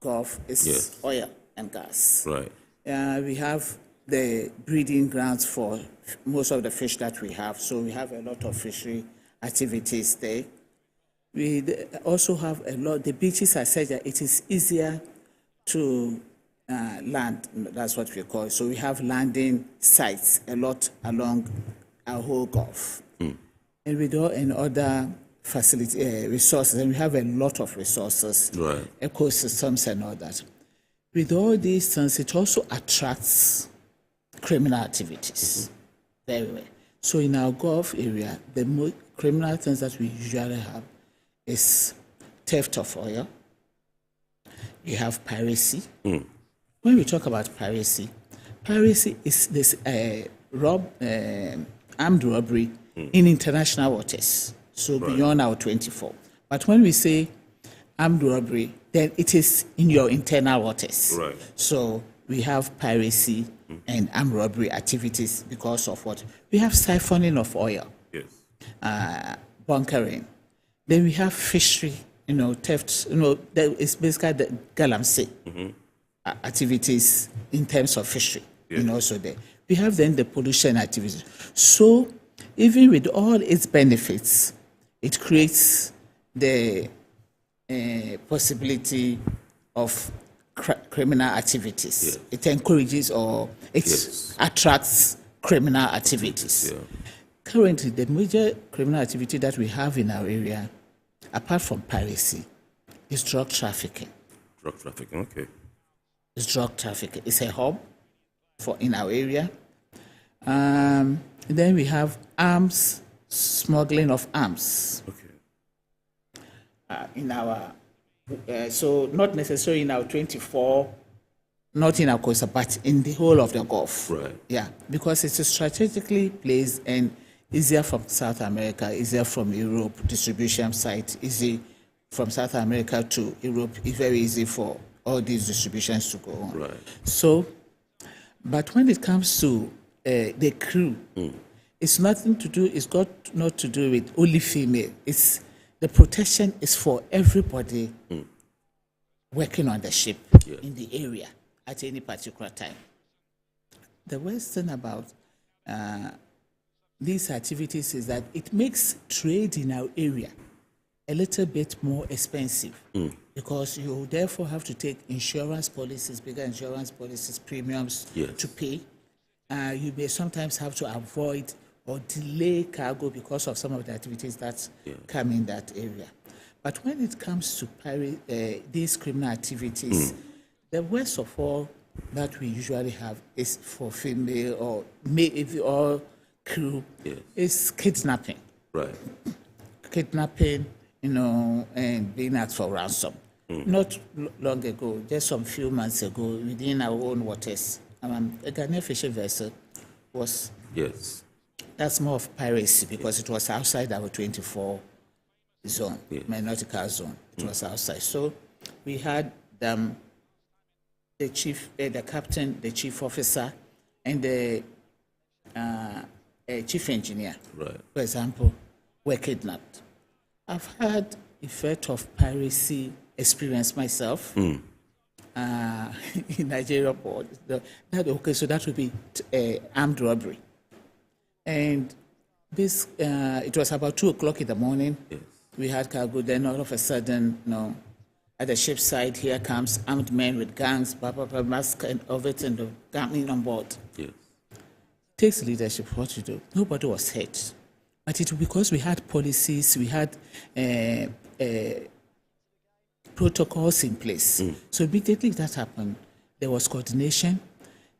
Gulf is oil and gas. Right. We have the breeding grounds for most of the fish that we have, so we have a lot of fishery activities there. We also have a lot, the beaches are such that it is easier to land, that's what we call it. So we have landing sites a lot along our whole Gulf. And we do and other facility resources, and we have a lot of resources, ecosystems and all that. With all these things, it also attracts criminal activities very well. So in our Gulf area, the criminal things that we usually have is theft of oil. We have piracy. When we talk about piracy is this armed robbery in international waters, so beyond our 24. But when we say armed robbery, then it is in your internal waters. Right. So we have piracy and armed robbery activities because of what? We have siphoning of oil, bunkering. Then we have fishery, theft, it's basically the galamsey activities in terms of fishery, also there. We have then the pollution activities. So even with all its benefits, it creates the possibility of criminal activities. It encourages or it attracts criminal activities. Currently, the major criminal activity that we have in our area, apart from piracy, is drug trafficking. Drug trafficking, okay. It's drug trafficking. It's a hub in our area. Then we have arms, smuggling of arms. In our, so not necessarily in our 24, not in our coast, but in the whole of the Gulf. Right. Yeah, because it's strategically placed and easier from South America, easier from Europe, distribution site, easy from South America to Europe, it's very easy for all these distributions to go on. Right. So, but when it comes to the crew, it's nothing to do, it's got not to do with only female. It's the protection is for everybody working on the ship in the area at any particular time. The worst thing about these activities is that it makes trade in our area a little bit more expensive because you therefore have to take insurance policies, bigger insurance policies, premiums to pay. You may sometimes have to avoid or delay cargo because of some of the activities that come in that area. But when it comes to these criminal activities, the worst of all that we usually have is for female or male or crew is kidnapping. Right. Kidnapping, and being asked for ransom. Not long ago, just some few months ago, within our own waters, a Ghanaian fishing vessel was. That's more of piracy because it was outside our 24 zone, nautical zone. It was outside. So we had the chief, the captain, the chief officer, and the chief engineer, for example, were kidnapped. I've had effect of piracy experience myself in Nigeria port. So that would be armed robbery. And this, it was about 2:00 in the morning. We had cargo. Then all of a sudden, at the ship's side, here comes armed men with guns, mask and of it, and coming on board. Takes leadership. What you do? Nobody was hurt, but it because we had policies, we had protocols in place. So immediately that happened, there was coordination,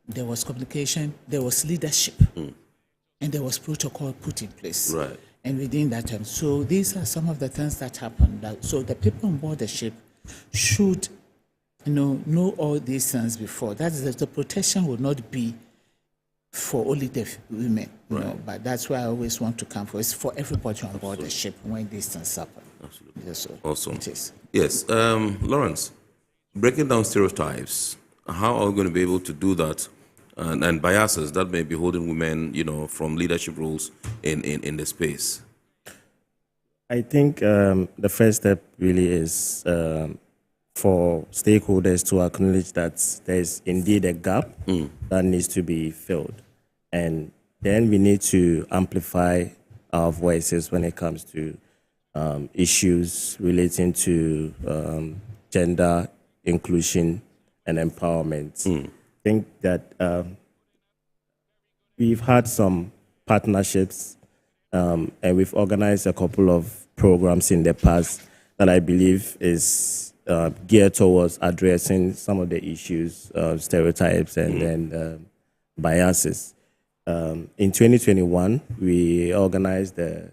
there was communication, there was leadership. And there was protocol put in place. Right. And within that time, so these are some of the things that happen. So the people on board the ship should, know all these things before. That is that the protection will not be for only the women, but that's why I always want to come for. It's for everybody on board the ship when these things happen. Absolutely. Yes, sir. Awesome. Yes, Lawrence, breaking down stereotypes, how are we going to be able to do that? And biases that may be holding women, from leadership roles in the space? I think the first step really is for stakeholders to acknowledge that there's indeed a gap that needs to be filled. And then we need to amplify our voices when it comes to issues relating to gender inclusion and empowerment. I think that we've had some partnerships and we've organized a couple of programs in the past that I believe is geared towards addressing some of the issues, stereotypes and biases. In 2021, we organized the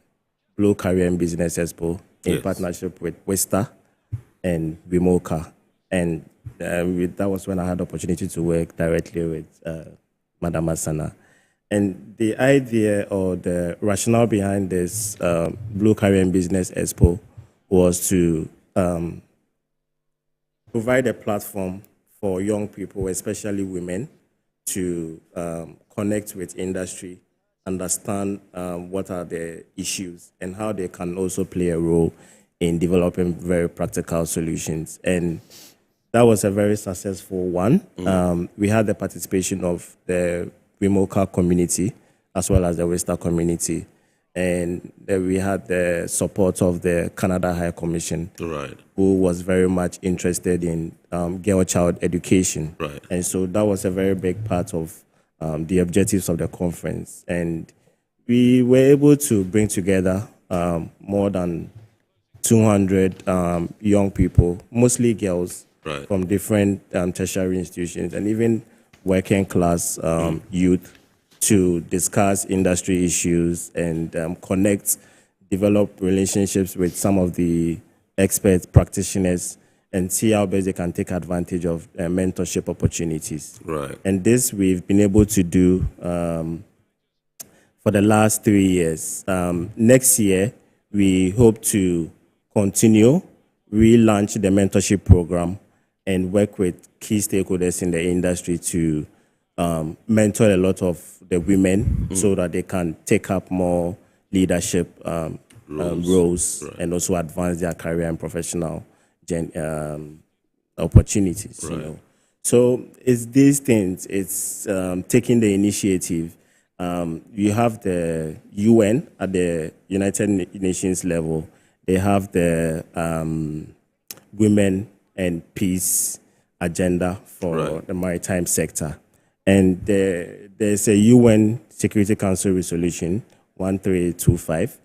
Blue Caribbean Business Expo in partnership with Westa and Wimoka. And that was when I had the opportunity to work directly with Madam Asana. And the idea or the rationale behind this Blue Caribbean Business Expo was to provide a platform for young people, especially women, to connect with industry, understand what are the issues and how they can also play a role in developing very practical solutions. And that was a very successful one. We had the participation of the Wimoka community as well as the Westa community. And we had the support of the Canada High Commission, who was very much interested in girl-child education. And so that was a very big part of the objectives of the conference. And we were able to bring together more than 200 young people, mostly girls, from different tertiary institutions and even working class youth, to discuss industry issues and connect, develop relationships with some of the expert practitioners and see how best they can take advantage of mentorship opportunities. And this we've been able to do for the last 3 years. Next year, we hope to continue, relaunch the mentorship program and work with key stakeholders in the industry to mentor a lot of the women so that they can take up more leadership roles and also advance their career and professional opportunities. So it's these things. It's taking the initiative. You have the UN at the United Nations level. They have the Women and Peace agenda for the maritime sector. And there's a UN Security Council resolution 1325,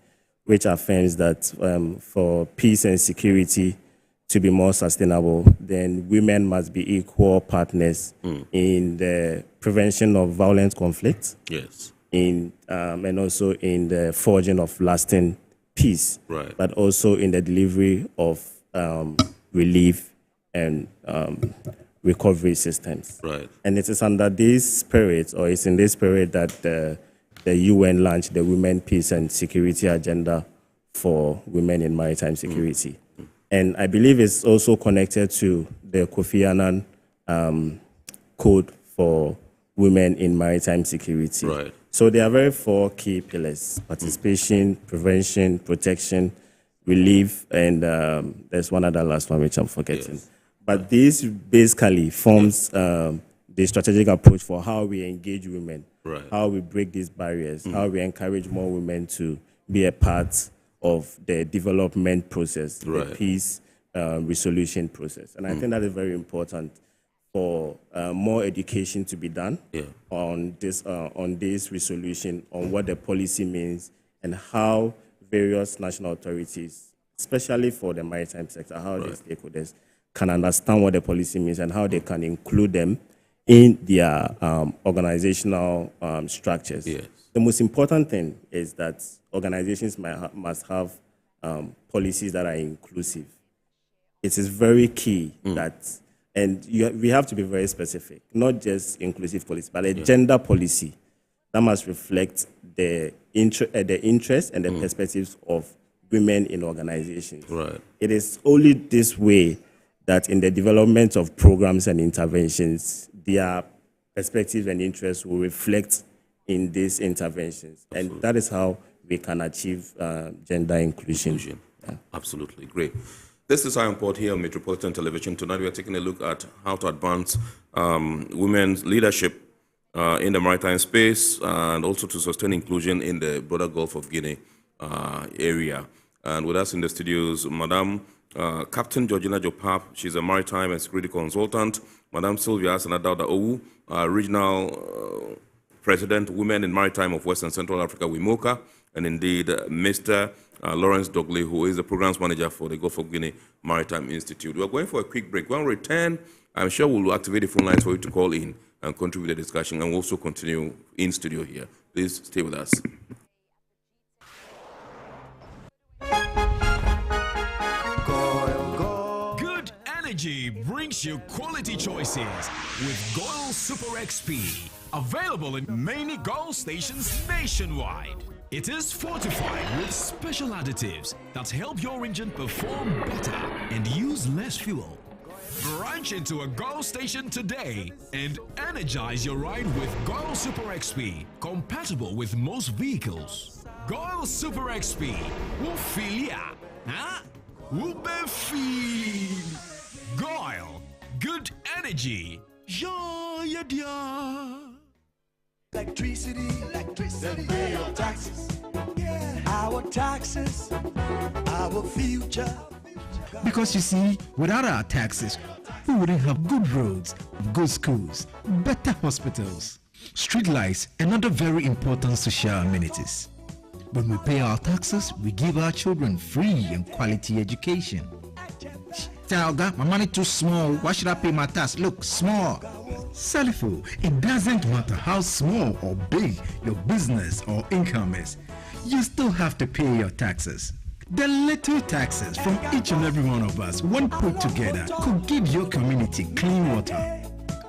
which affirms that for peace and security to be more sustainable, then women must be equal partners in the prevention of violent conflict, and also in the forging of lasting peace, but also in the delivery of relief and recovery systems. And it is under this spirit, or it's in this spirit, that the UN launched the Women, Peace and Security Agenda for Women in Maritime Security. And I believe it's also connected to the Kofi Annan Code for Women in Maritime Security. So there are very 4 key pillars: participation, prevention, protection, relief, and there's one other last one which I'm forgetting. But this basically forms the strategic approach for how we engage women, how we break these barriers, how we encourage more women to be a part of the development process, the peace resolution process. And I think that is very important for more education to be done on this resolution, on what the policy means and how various national authorities, especially for the maritime sector, how the stakeholders can understand what the policy means and how they can include them in their organizational structures. the most important thing is that organizations must have policies that are inclusive. It is very key that, and we have to be very specific, not just inclusive policy, but a gender policy that must reflect the interests and the perspectives of women in organizations. Right. It is only this way that in the development of programs and interventions, their perspectives and interests will reflect in these interventions. Absolutely. And that is how we can achieve gender inclusion. Yeah. Absolutely, great. This is Iron Port here on Metropolitan Television. Tonight we are taking a look at how to advance women's leadership in the maritime space and also to sustain inclusion in the broader Gulf of Guinea area. And with us in the studios, Madam Captain Georgina Jopap, she's a maritime and security consultant. Madam Sylvia Sanadauda Owu, Regional President, Women in Maritime of West and Central Africa, WIMOCA, and indeed Mr. Lawrence Dogley, who is the Programs Manager for the Gulf of Guinea Maritime Institute. We're going for a quick break. When we return, I'm sure we'll activate the phone lines for you to call in and contribute to the discussion, and we'll also continue in studio here. Please stay with us. Good energy brings you quality choices with Goil Super XP. Available in many Goil stations nationwide. It is fortified with special additives that help your engine perform better and use less fuel. Branch into a Goil station today and energize your ride with Goil Super XP, compatible with most vehicles. Goil Super XP will feel ya, huh? Will be feel. Goil, good energy. Ja, ya, ya. Electricity, then pay your taxes. Yeah. Our taxes, our future. Because you see, without our taxes, we wouldn't have good roads, good schools, better hospitals, street lights, and other very important social amenities. When we pay our taxes, we give our children free and quality education. Talga, my money too small. Why should I pay my tax? Look, small. Salifo, it doesn't matter how small or big your business or income is. You still have to pay your taxes. The little taxes from each and every one of us, when put together, could give your community clean water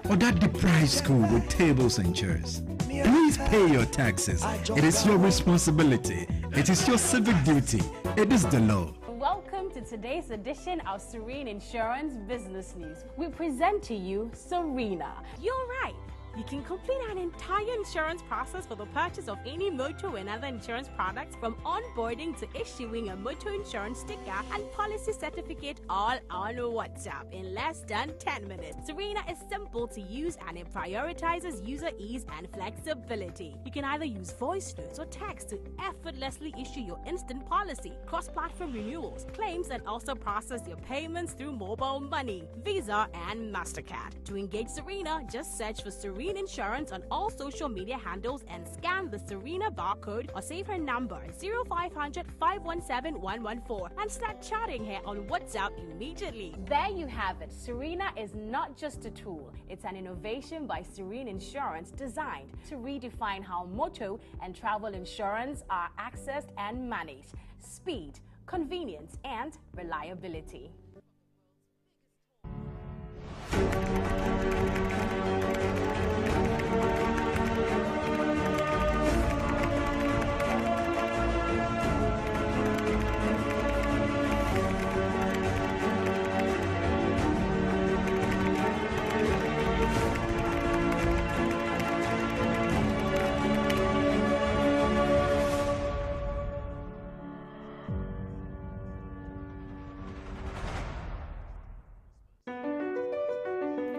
or that deprived school with tables and chairs. Please pay your taxes. It is your responsibility. It is your civic duty. It is the law. Welcome to today's edition of Serene Insurance Business News. We present to you Serena. You're right. You can complete an entire insurance process for the purchase of any motor and other insurance products, from onboarding to issuing a motor insurance sticker and policy certificate, all on WhatsApp in less than 10 minutes. Serena is simple to use and it prioritizes user ease and flexibility. You can either use voice notes or text to effortlessly issue your instant policy, cross-platform renewals, claims, and also process your payments through mobile money, Visa, and MasterCard. To engage Serena, just search for Serena Insurance on all social media handles and scan the Serena barcode or save her number 0500 517 114 and start chatting her on WhatsApp immediately. There you have it. Serena is not just a tool, it's an innovation by Serene Insurance designed to redefine how motor and travel insurance are accessed and managed. Speed, convenience, and reliability.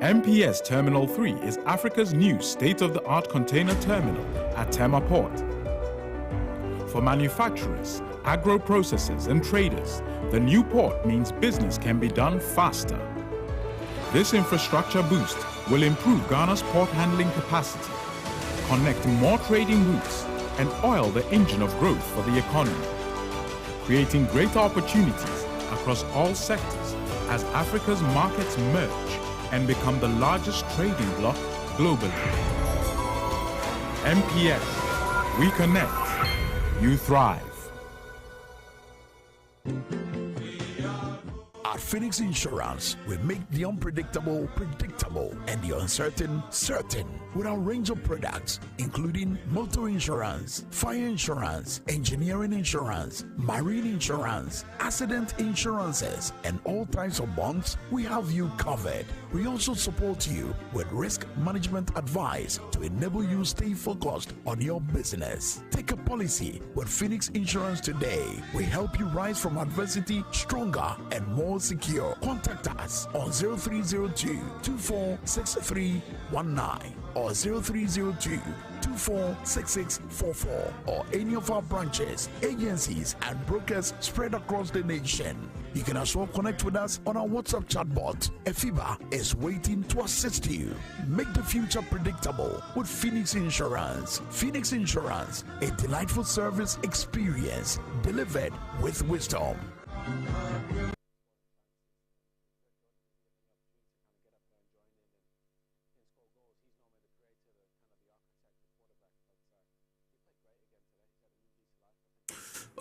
MPS Terminal 3 is Africa's new state-of-the-art container terminal at Tema Port. For manufacturers, agro-processors and traders, the new port means business can be done faster. This infrastructure boost will improve Ghana's port handling capacity, connect more trading routes, and oil the engine of growth for the economy, creating greater opportunities across all sectors as Africa's markets merge and become the largest trading bloc globally. MPS, We connect. You thrive. At Phoenix Insurance, we make the unpredictable predictable and the uncertain certain with our range of products, including motor insurance, fire insurance, engineering insurance, marine insurance, accident insurances, and all types of bonds. We have you covered. We also support you with risk management advice to enable you stay focused on your business. Take a policy with Phoenix Insurance today. We help you rise from adversity stronger and more secure. Contact us on 0302-246319 or 0302-246644 or any of our branches, agencies, and brokers spread across the nation. You can as well connect with us on our WhatsApp chatbot. Efiba is waiting to assist you. Make the future predictable with Phoenix Insurance. Phoenix Insurance, a delightful service experience delivered with wisdom.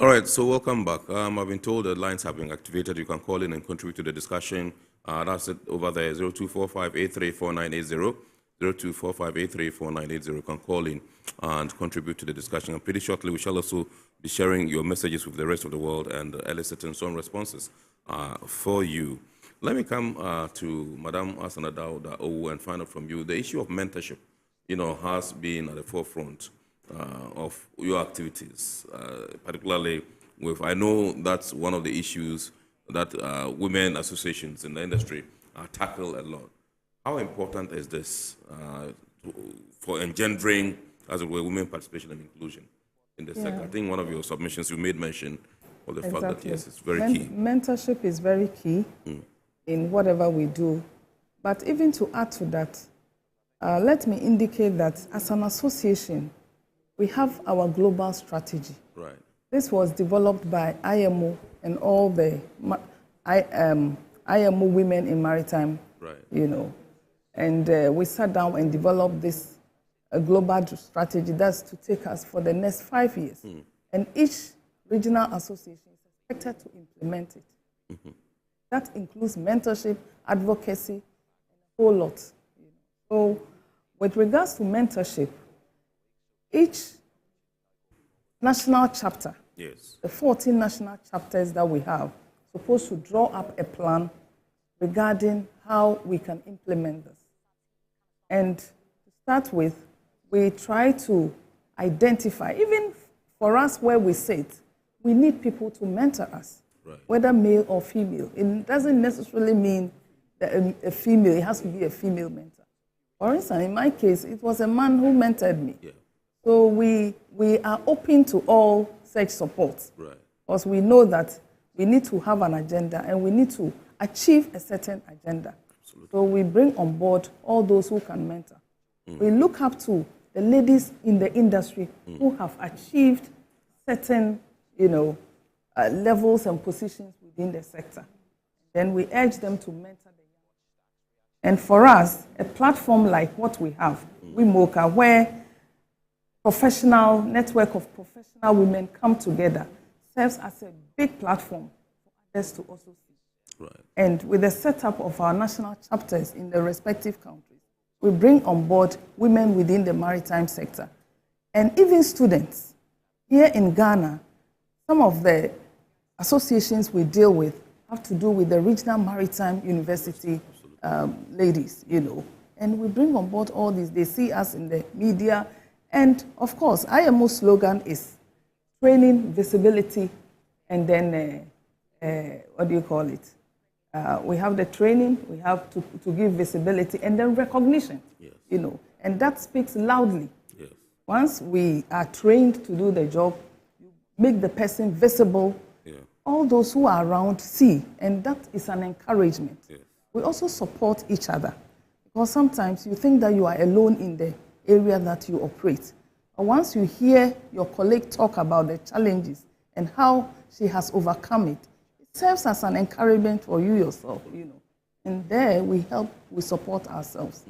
All right, so welcome back. I've been told that lines have been activated. You can call in and contribute to the discussion. That's it over there, 0245-834-980, 0245-834-980. You can call in and contribute to the discussion. And pretty shortly, we shall also be sharing your messages with the rest of the world and eliciting some responses for you. Let me come to Madam Asanadao and find out from you. The issue of mentorship, has been at the forefront of your activities, particularly I know that's one of the issues that women associations in the industry tackle a lot. How important is this for engendering, as it were, women participation and inclusion in the sector? I think one of your submissions you made mention of the fact that, yes, it's very key. Mentorship is very key in whatever we do. But even to add to that, let me indicate that as an association, we have our global strategy. Right. This was developed by IMO and all the IMO women in Maritime, right. And we sat down and developed this global strategy that's to take us for the next 5 years. And each regional association is expected to implement it. That includes mentorship, advocacy, and a whole lot. So with regards to mentorship, each national chapter, the 14 national chapters that we have, supposed to draw up a plan regarding how we can implement this. And to start with, we try to identify, even for us where we sit, we need people to mentor us, whether male or female. It doesn't necessarily mean that a female, it has to be a female mentor. For instance, in my case, it was a man who mentored me. So we are open to all such support, because we know that we need to have an agenda and we need to achieve a certain agenda. So we bring on board all those who can mentor. We look up to the ladies in the industry who have achieved certain, levels and positions within the sector. Then we urge them to mentor the young. And for us, a platform like what we have, WIMOCA, where network of professional women come together, serves as a big platform for others to also see. And with the setup of our national chapters in the respective countries, we bring on board women within the maritime sector. And even students. Here in Ghana, some of the associations we deal with have to do with the regional maritime university ladies, And we bring on board all these. They see us in the media. And of course, IMO's slogan is training, visibility, and then, we have the training, we have to give visibility, and then recognition, And that speaks loudly. Once we are trained to do the job, you make the person visible, all those who are around see, and that is an encouragement. We also support each other, because sometimes you think that you are alone in the area that you operate. But once you hear your colleague talk about the challenges and how she has overcome it, it serves as an encouragement for you yourself, And there we support ourselves.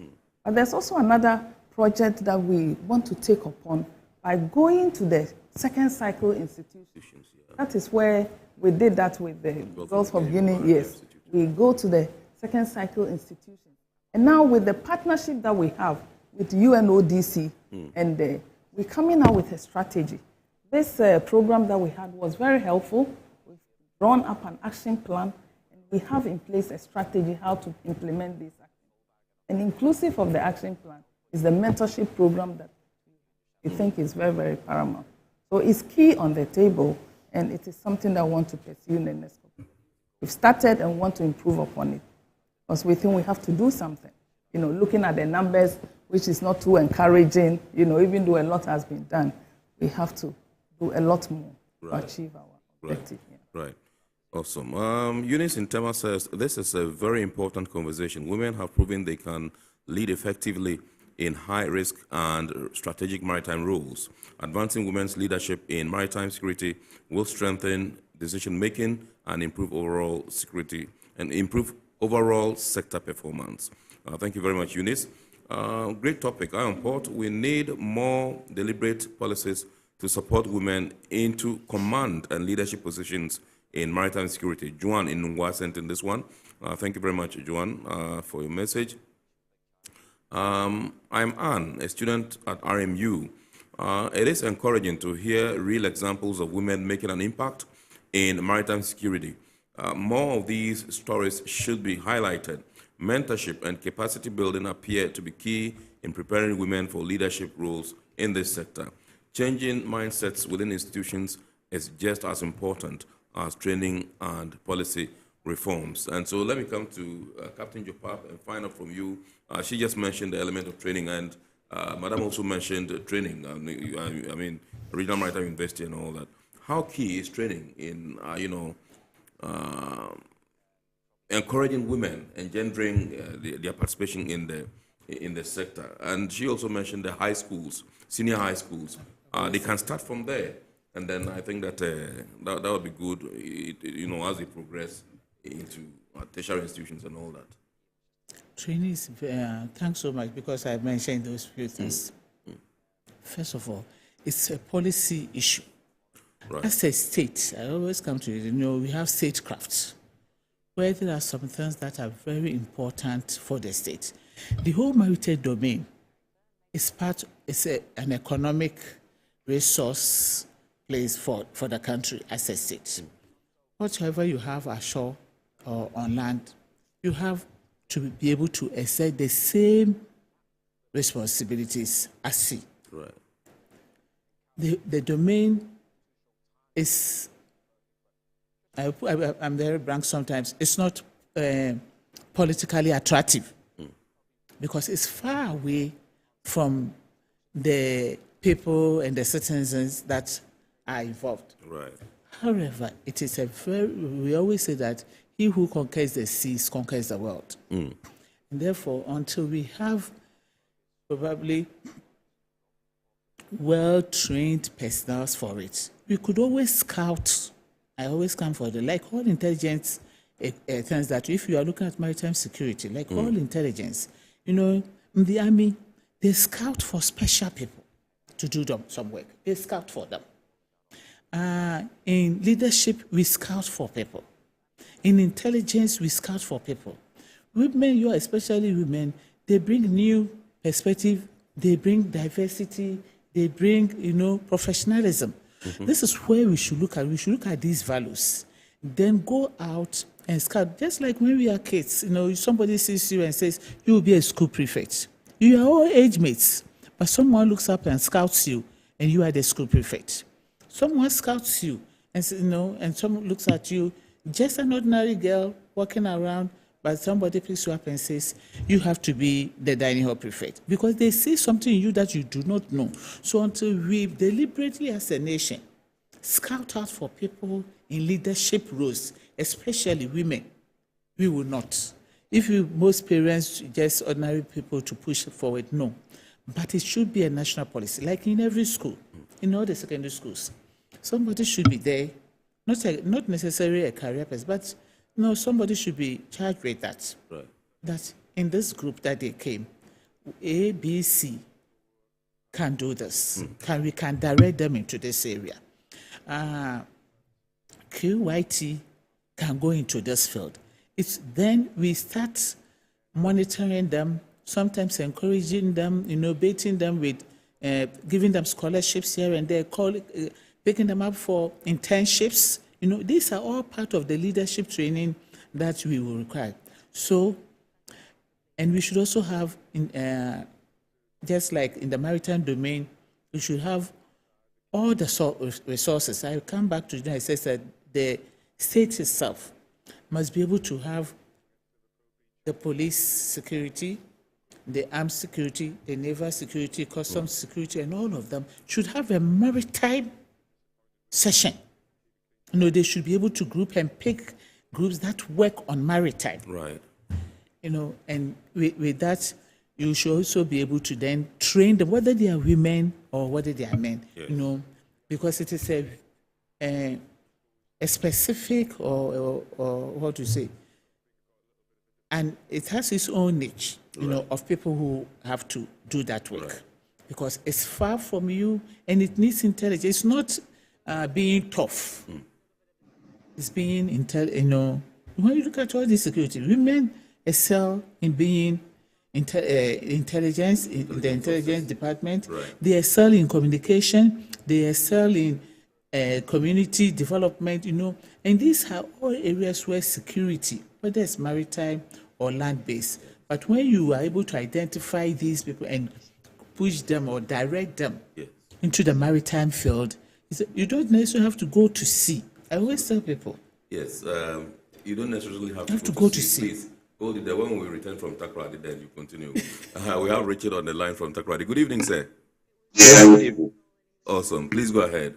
But there's also another project that we want to take upon, by going to the second cycle institutions. That is where we did that with the Gulf of Guinea. Yes, we go to the second cycle institutions. And now with the partnership that we have with UNODC, and we're coming out with a strategy. This program that we had was very helpful. We've drawn up an action plan, and we have in place a strategy how to implement this action. And inclusive of the action plan is the mentorship program that we think is very, very paramount. So it's key on the table, and it is something that I want to pursue in the next couple. We've started and want to improve upon it, because we think we have to do something. You know, looking at the numbers, which is not too encouraging, you know, even though a lot has been done, we have to do a lot more to achieve our objective. Right. Awesome. Eunice in Tema says, this is a very important conversation. Women have proven they can lead effectively in high-risk and strategic maritime roles. Advancing women's leadership in maritime security will strengthen decision-making and improve overall security and improve overall sector performance. Thank you very much, Eunice. Great topic. I on port. We need more deliberate policies to support women into command and leadership positions in maritime security. Juan in Ngwa sent in this one. Thank you very much, Juan, for your message. I'm Anne, a student at RMU. It is encouraging to hear real examples of women making an impact in maritime security. More of these stories should be highlighted. Mentorship and capacity building appear to be key in preparing women for leadership roles in this sector. Changing mindsets within institutions is just as important as training and policy reforms. And so let me come to Captain Jopap and find out from you. She just mentioned the element of training, and Madam also mentioned training. I mean, Regional Maritime University and all that. How key is training in, encouraging women, engendering their participation in the sector? And she also mentioned the high schools, senior high schools. They can start from there, and then I think that that would be good, as they progress into tertiary institutions and all that. Training is, thanks so much, because I mentioned those few things. First of all, it's a policy issue. Right. As a state, I always come to it, we have statecraft, where there are some things that are very important for the state. The whole maritime domain is an economic resource place for the country as a state. Whatever you have ashore or on land, you have to be able to exert the same responsibilities as sea. Right. The domain is, I'm very blank sometimes, it's not politically attractive because it's far away from the people and the citizens that are involved. Right. However, it is we always say that he who conquers the seas conquers the world. And therefore, until we have probably well-trained personnel for it, we could always scout. I always come for like all intelligence things that if you are looking at maritime security, like all intelligence, in the army, they scout for special people to do some work. They scout for them. In leadership, we scout for people. In intelligence, we scout for people. Women, especially women, they bring new perspective, they bring diversity, they bring, professionalism. This is where we should look at. We should look at these values. Then go out and scout. Just like when we are kids, somebody sees you and says, you will be a school prefect. You are all age mates, but someone looks up and scouts you, and you are the school prefect. Someone scouts you, and someone looks at you, just an ordinary girl walking around, but somebody picks you up and says, you have to be the dining hall prefect, because they see something in you that you do not know. So until we deliberately as a nation scout out for people in leadership roles, especially women, we will not. Most parents, just ordinary people to push forward, no. But it should be a national policy, like in every school, in all the secondary schools. Somebody should be there, not necessarily a career person, but somebody should be charged with that. Right. That in this group that they came, A, B, C can do this. We can direct them into this area. QYT can go into this field. It's then we start monitoring them, sometimes encouraging them, baiting them with, giving them scholarships here and there, picking them up for internships. These are all part of the leadership training that we will require. So, and we should also have, just like in the maritime domain, we should have all the resources. I come back to that. I said that the state itself must be able to have the police security, the armed security, the naval security, customs security, and all of them should have a maritime session. They should be able to group and pick groups that work on maritime. Right. And with that, you should also be able to then train them, whether they are women or whether they are men. Yes. Because it is a specific or what to say, and it has its own niche, of people who have to do that work, because it's far from you and it needs intelligence. It's not being tough. It's being when you look at all this security, women excel in being intelligence in the intelligence department. They excel in communication. They excel in community development. And these are all areas where security, whether it's maritime or land-based, but when you are able to identify these people and push them or direct them into the maritime field, you don't necessarily have to go to sea. I always tell people. Yes, you don't necessarily have to go to sea. Please hold it there. When we return from Takrady, then you continue. We have Richard on the line from Takrady. Good evening, sir. Yeah, good evening. Awesome. Please go ahead.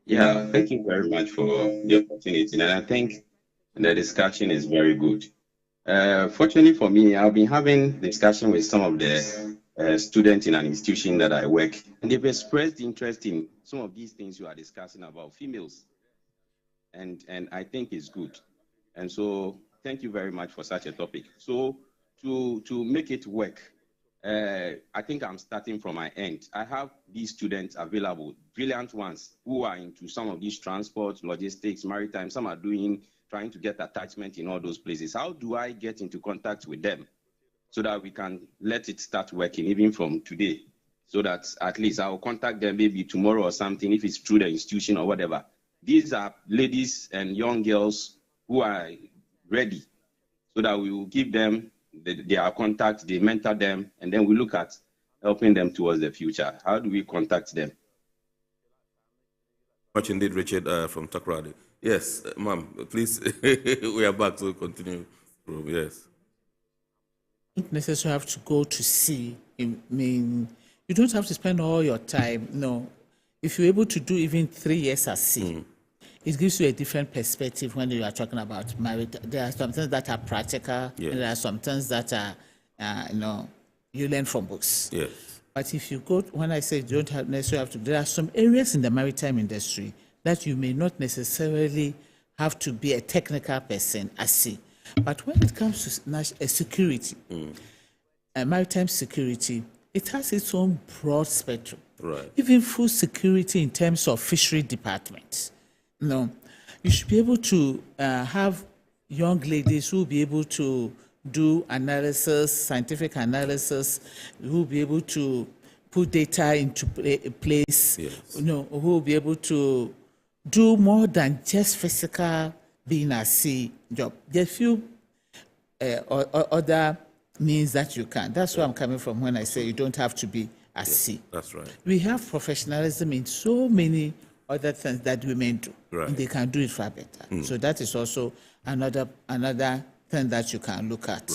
Yeah, thank you very much for the opportunity. And I think the discussion is very good. Fortunately for me, I've been having discussion with some of the students in an institution that I work, and they've expressed interest in some of these things you are discussing about females. And I think it's good. And so thank you very much for such a topic. So to make it work, I think I'm starting from my end. I have these students available, brilliant ones, who are into some of these transport, logistics, maritime. Some are trying to get attachment in all those places. How do I get into contact with them so that we can let it start working even from today? So that at least I'll contact them maybe tomorrow or something, if it's through the institution or whatever. These are ladies and young girls who are ready, so that we will give them their contact, they mentor them, and then we look at helping them towards the future. How do we contact them? Much indeed, Richard from Takrady. Yes, ma'am, please, we are back to continue. Yes. You don't necessarily have to go to sea. You don't have to spend all your time. No. If you're able to do even 3 years at sea, it gives you a different perspective when you are talking about marriage. There are some things that are practical, and there are some things that are, you learn from books. Yes. But if you go, when I say you don't necessarily have to, there are some areas in the maritime industry that you may not necessarily have to be a technical person at sea. But when it comes to security, maritime security, it has its own broad spectrum. Right. Even food security in terms of fishery departments. You should be able to have young ladies who will be able to do analysis, scientific analysis, who will be able to put data into place, who will be able to do more than just physical being at sea job. There are few other means that you can. That's where I'm coming from when I say you don't have to be at sea. That's right. We have professionalism in so many other things that women do, and they can do it far better. So that is also another thing that you can look at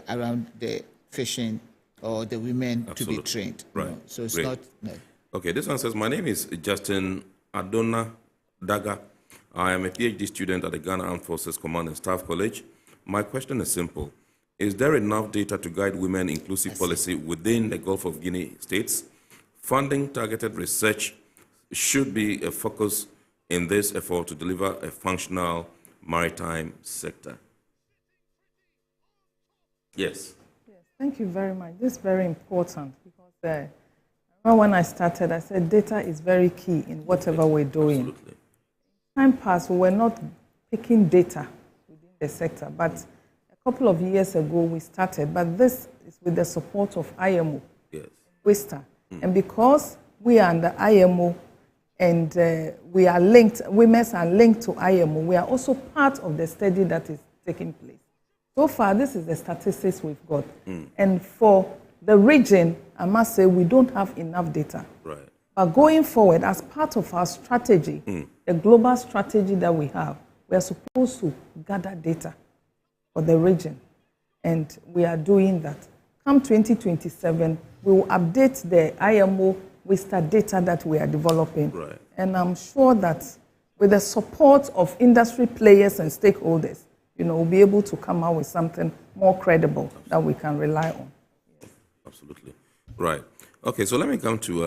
around the fishing or the women to be trained. Right. So it's Great. not. Okay, this one says, my name is Justin Adona Daga. I am a PhD student at the Ghana Armed Forces Command and Staff College. My question is simple. Is there enough data to guide women inclusive policy within the Gulf of Guinea states? Funding targeted research should be a focus in this effort to deliver a functional maritime sector. Yes. Yes, thank you very much. This is very important because I Well, when I started, I said data is very key in whatever we're doing. Absolutely. Time passed, we were not picking data within the sector, but a couple of years ago we started, but this is with the support of IMO, WISTA. And because we are under IMO and we are linked, women are linked to IMO, we are also part of the study that is taking place. So far, this is the statistics we've got. And for the region, I must say, we don't have enough data. Right. But going forward, as part of our strategy, the global strategy that we have, we are supposed to gather data for the region. And we are doing that. Come 2027, we will update the IMO WISTA data that we are developing. Right. And I'm sure that with the support of industry players and stakeholders, we'll be able to come out with something more credible that we can rely on. Absolutely. Right. Okay, so let me come to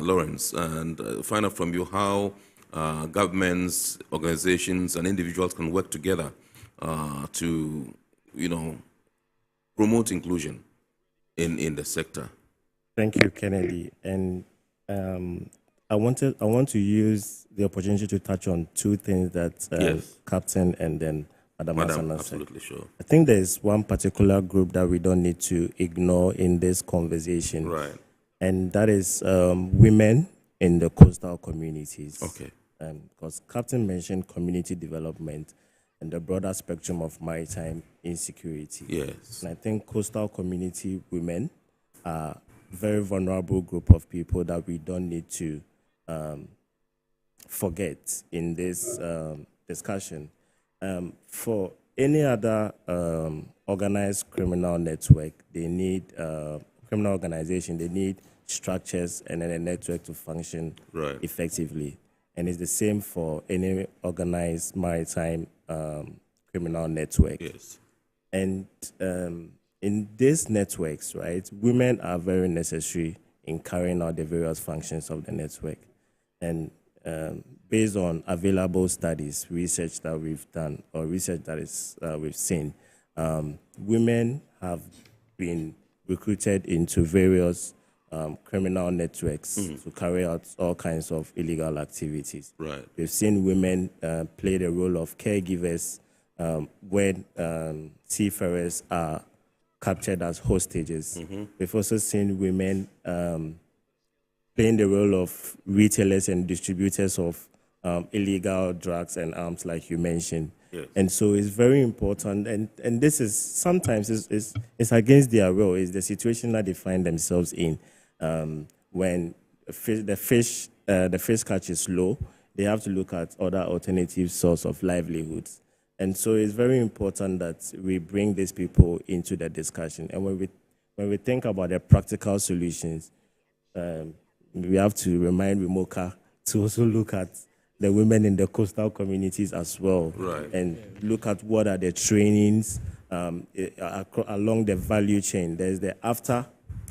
Lawrence and find out from you how governments, organizations, and individuals can work together to, promote inclusion in the sector. Thank you, Kennedy. And I want to use the opportunity to touch on two things that Captain and then Madam absolutely sure. I think there's one particular group that we don't need to ignore in this conversation. Right. And that is women in the coastal communities. Okay. Because Captain mentioned community development and the broader spectrum of maritime insecurity. Yes. And I think coastal community women are a very vulnerable group of people that we don't need to forget in this discussion. For any other organized criminal network, they need criminal organization, they need structures and then a network to function effectively. And it's the same for any organized maritime criminal network. Yes. And in these networks, right, women are very necessary in carrying out the various functions of the network. And based on available studies, research that we've done, or research that is we've seen, women have been recruited into various criminal networks to carry out all kinds of illegal activities. Right. We've seen women play the role of caregivers when seafarers are captured as hostages. We've also seen women playing the role of retailers and distributors of illegal drugs and arms, like you mentioned. Yes. And so it's very important, and this is sometimes it's against their will, is the situation that they find themselves in. When the fish catch is low, they have to look at other alternative source of livelihoods. And so it's very important that we bring these people into the discussion. And when we think about the practical solutions, we have to remind Wimoka to also look at the women in the coastal communities as well, and look at what are the trainings along the value chain. There's the after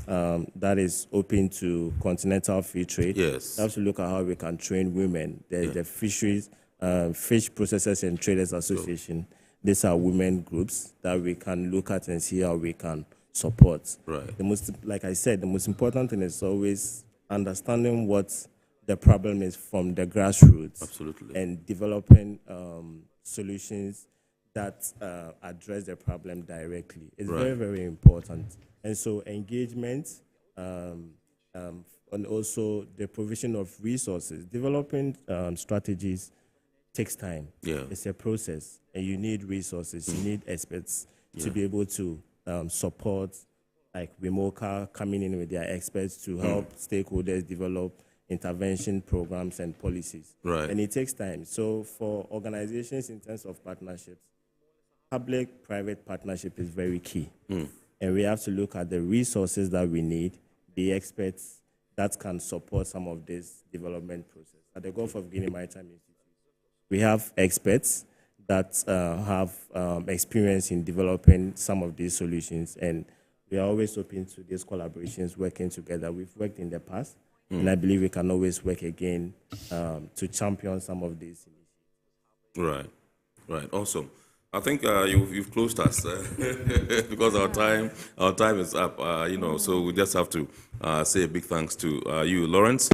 that is open to continental free trade. Yes. We have to look at how we can train women. There's the fisheries, Fish Processors and Traders Association. These are women groups that we can look at and see how we can support. Right. Like I said, the most important thing is always understanding what the problem is from the grassroots. Absolutely. And developing solutions that address the problem directly. It's very, very important. And so engagement and also the provision of resources. Developing strategies takes time. Yeah. It's a process, and you need resources, you need experts to be able to support, like Wimoka coming in with their experts to help stakeholders develop intervention programs and policies. Right. And it takes time. So for organizations in terms of partnerships, public-private partnership is very key. And we have to look at the resources that we need, the experts that can support some of this development process. At the Gulf of Guinea Maritime Institute, we have experts that have experience in developing some of these solutions, and we are always open to these collaborations, working together. We've worked in the past, and I believe we can always work again to champion some of these initiatives. Right. Awesome. I think you've closed us because our time is up. So we just have to say a big thanks to you, Lawrence.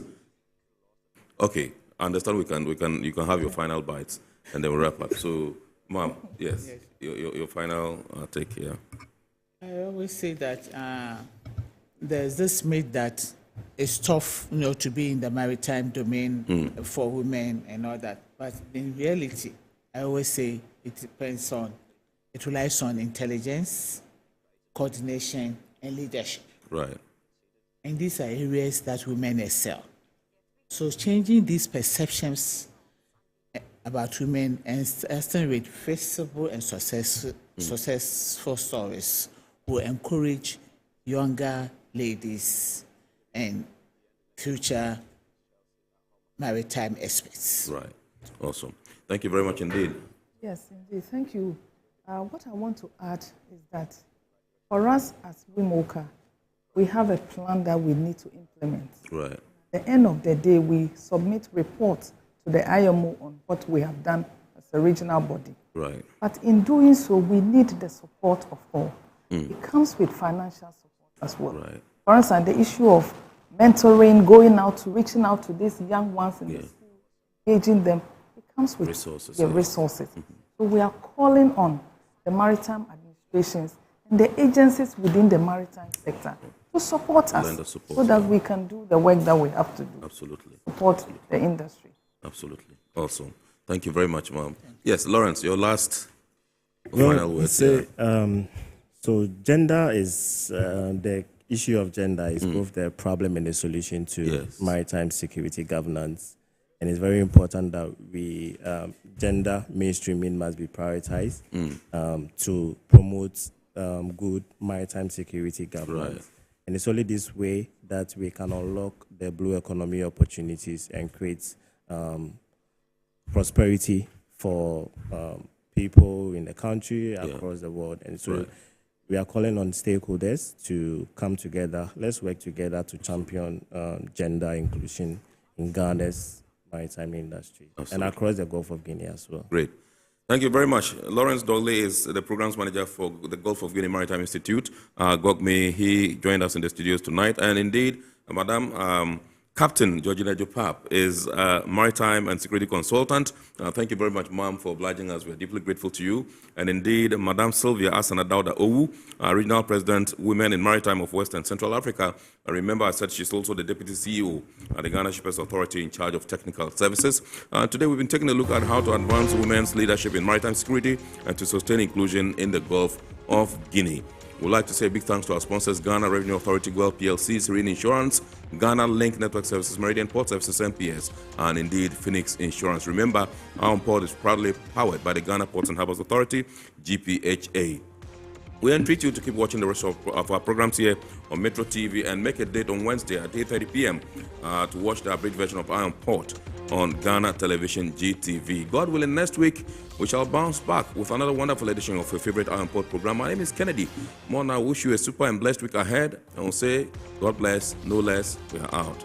Okay, I understand. You can have your final bites and then we'll wrap up. So, Ma'am, yes, your final take here. I always say that there's this myth that it's tough, to be in the maritime domain for women and all that. But in reality, I always say it relies on intelligence, coordination, and leadership. Right. And these are areas that women excel. So changing these perceptions about women and starting with visible and successful stories will encourage younger ladies and future maritime experts. Right. Awesome. Thank you very much indeed. Yes, indeed. Thank you. What I want to add is that for us as WIMOCA, we have a plan that we need to implement. Right. At the end of the day, we submit reports to the IMO on what we have done as a regional body. Right. But in doing so, we need the support of all. It comes with financial support as well. Right. For instance, the issue of mentoring, going out to, reaching out to these young ones in the school, engaging them, it comes with resources. Resources. So we are calling on the maritime administrations and the agencies within the maritime sector to support us so that we can do the work that we have to do. Absolutely. Support the industry. Absolutely. Awesome. Thank you very much, Ma'am. Yes, Lawrence, your last final words. So gender is, the issue of gender is both the problem and the solution to maritime security governance. And it's very important that we, gender mainstreaming must be prioritized to promote good maritime security governance. Right. And it's only this way that we can unlock the blue economy opportunities and create prosperity for people in the country, across the world. And so we are calling on stakeholders to come together. Let's work together to champion gender inclusion in Ghana's maritime industry and across the Gulf of Guinea as well. Great. Thank you very much. Lawrence Dogley is the programs manager for the Gulf of Guinea Maritime Institute. Gogme, he joined us in the studios tonight. And indeed, Madam Captain Georgina Jopap is a maritime and security consultant. Thank you very much, ma'am, for obliging us. We are deeply grateful to you. And indeed, Madam Sylvia Asana Dauda Owu, Regional President, Women in Maritime of West and Central Africa. Remember, I said she's also the Deputy CEO at the Ghana Shippers Authority in charge of technical services. Today, we've been taking a look at how to advance women's leadership in maritime security and to sustain inclusion in the Gulf of Guinea. We'd like to say a big thanks to our sponsors, Ghana Revenue Authority, Guel PLC, Serene Insurance, Ghana Link Network Services, Meridian Port Services, MPS, and indeed Phoenix Insurance. Remember, our port is proudly powered by the Ghana Ports and Harbours Authority, GPHA. We entreat you to keep watching the rest of our programs here on Metro TV and make a date on Wednesday at 8:30 p.m. To watch the abridged version of Iron Port on Ghana Television GTV. God willing, next week we shall bounce back with another wonderful edition of your favorite Iron Port program. My name is Kennedy. More now, wish you a super and blessed week ahead, and we'll say, God bless, no less. We are out.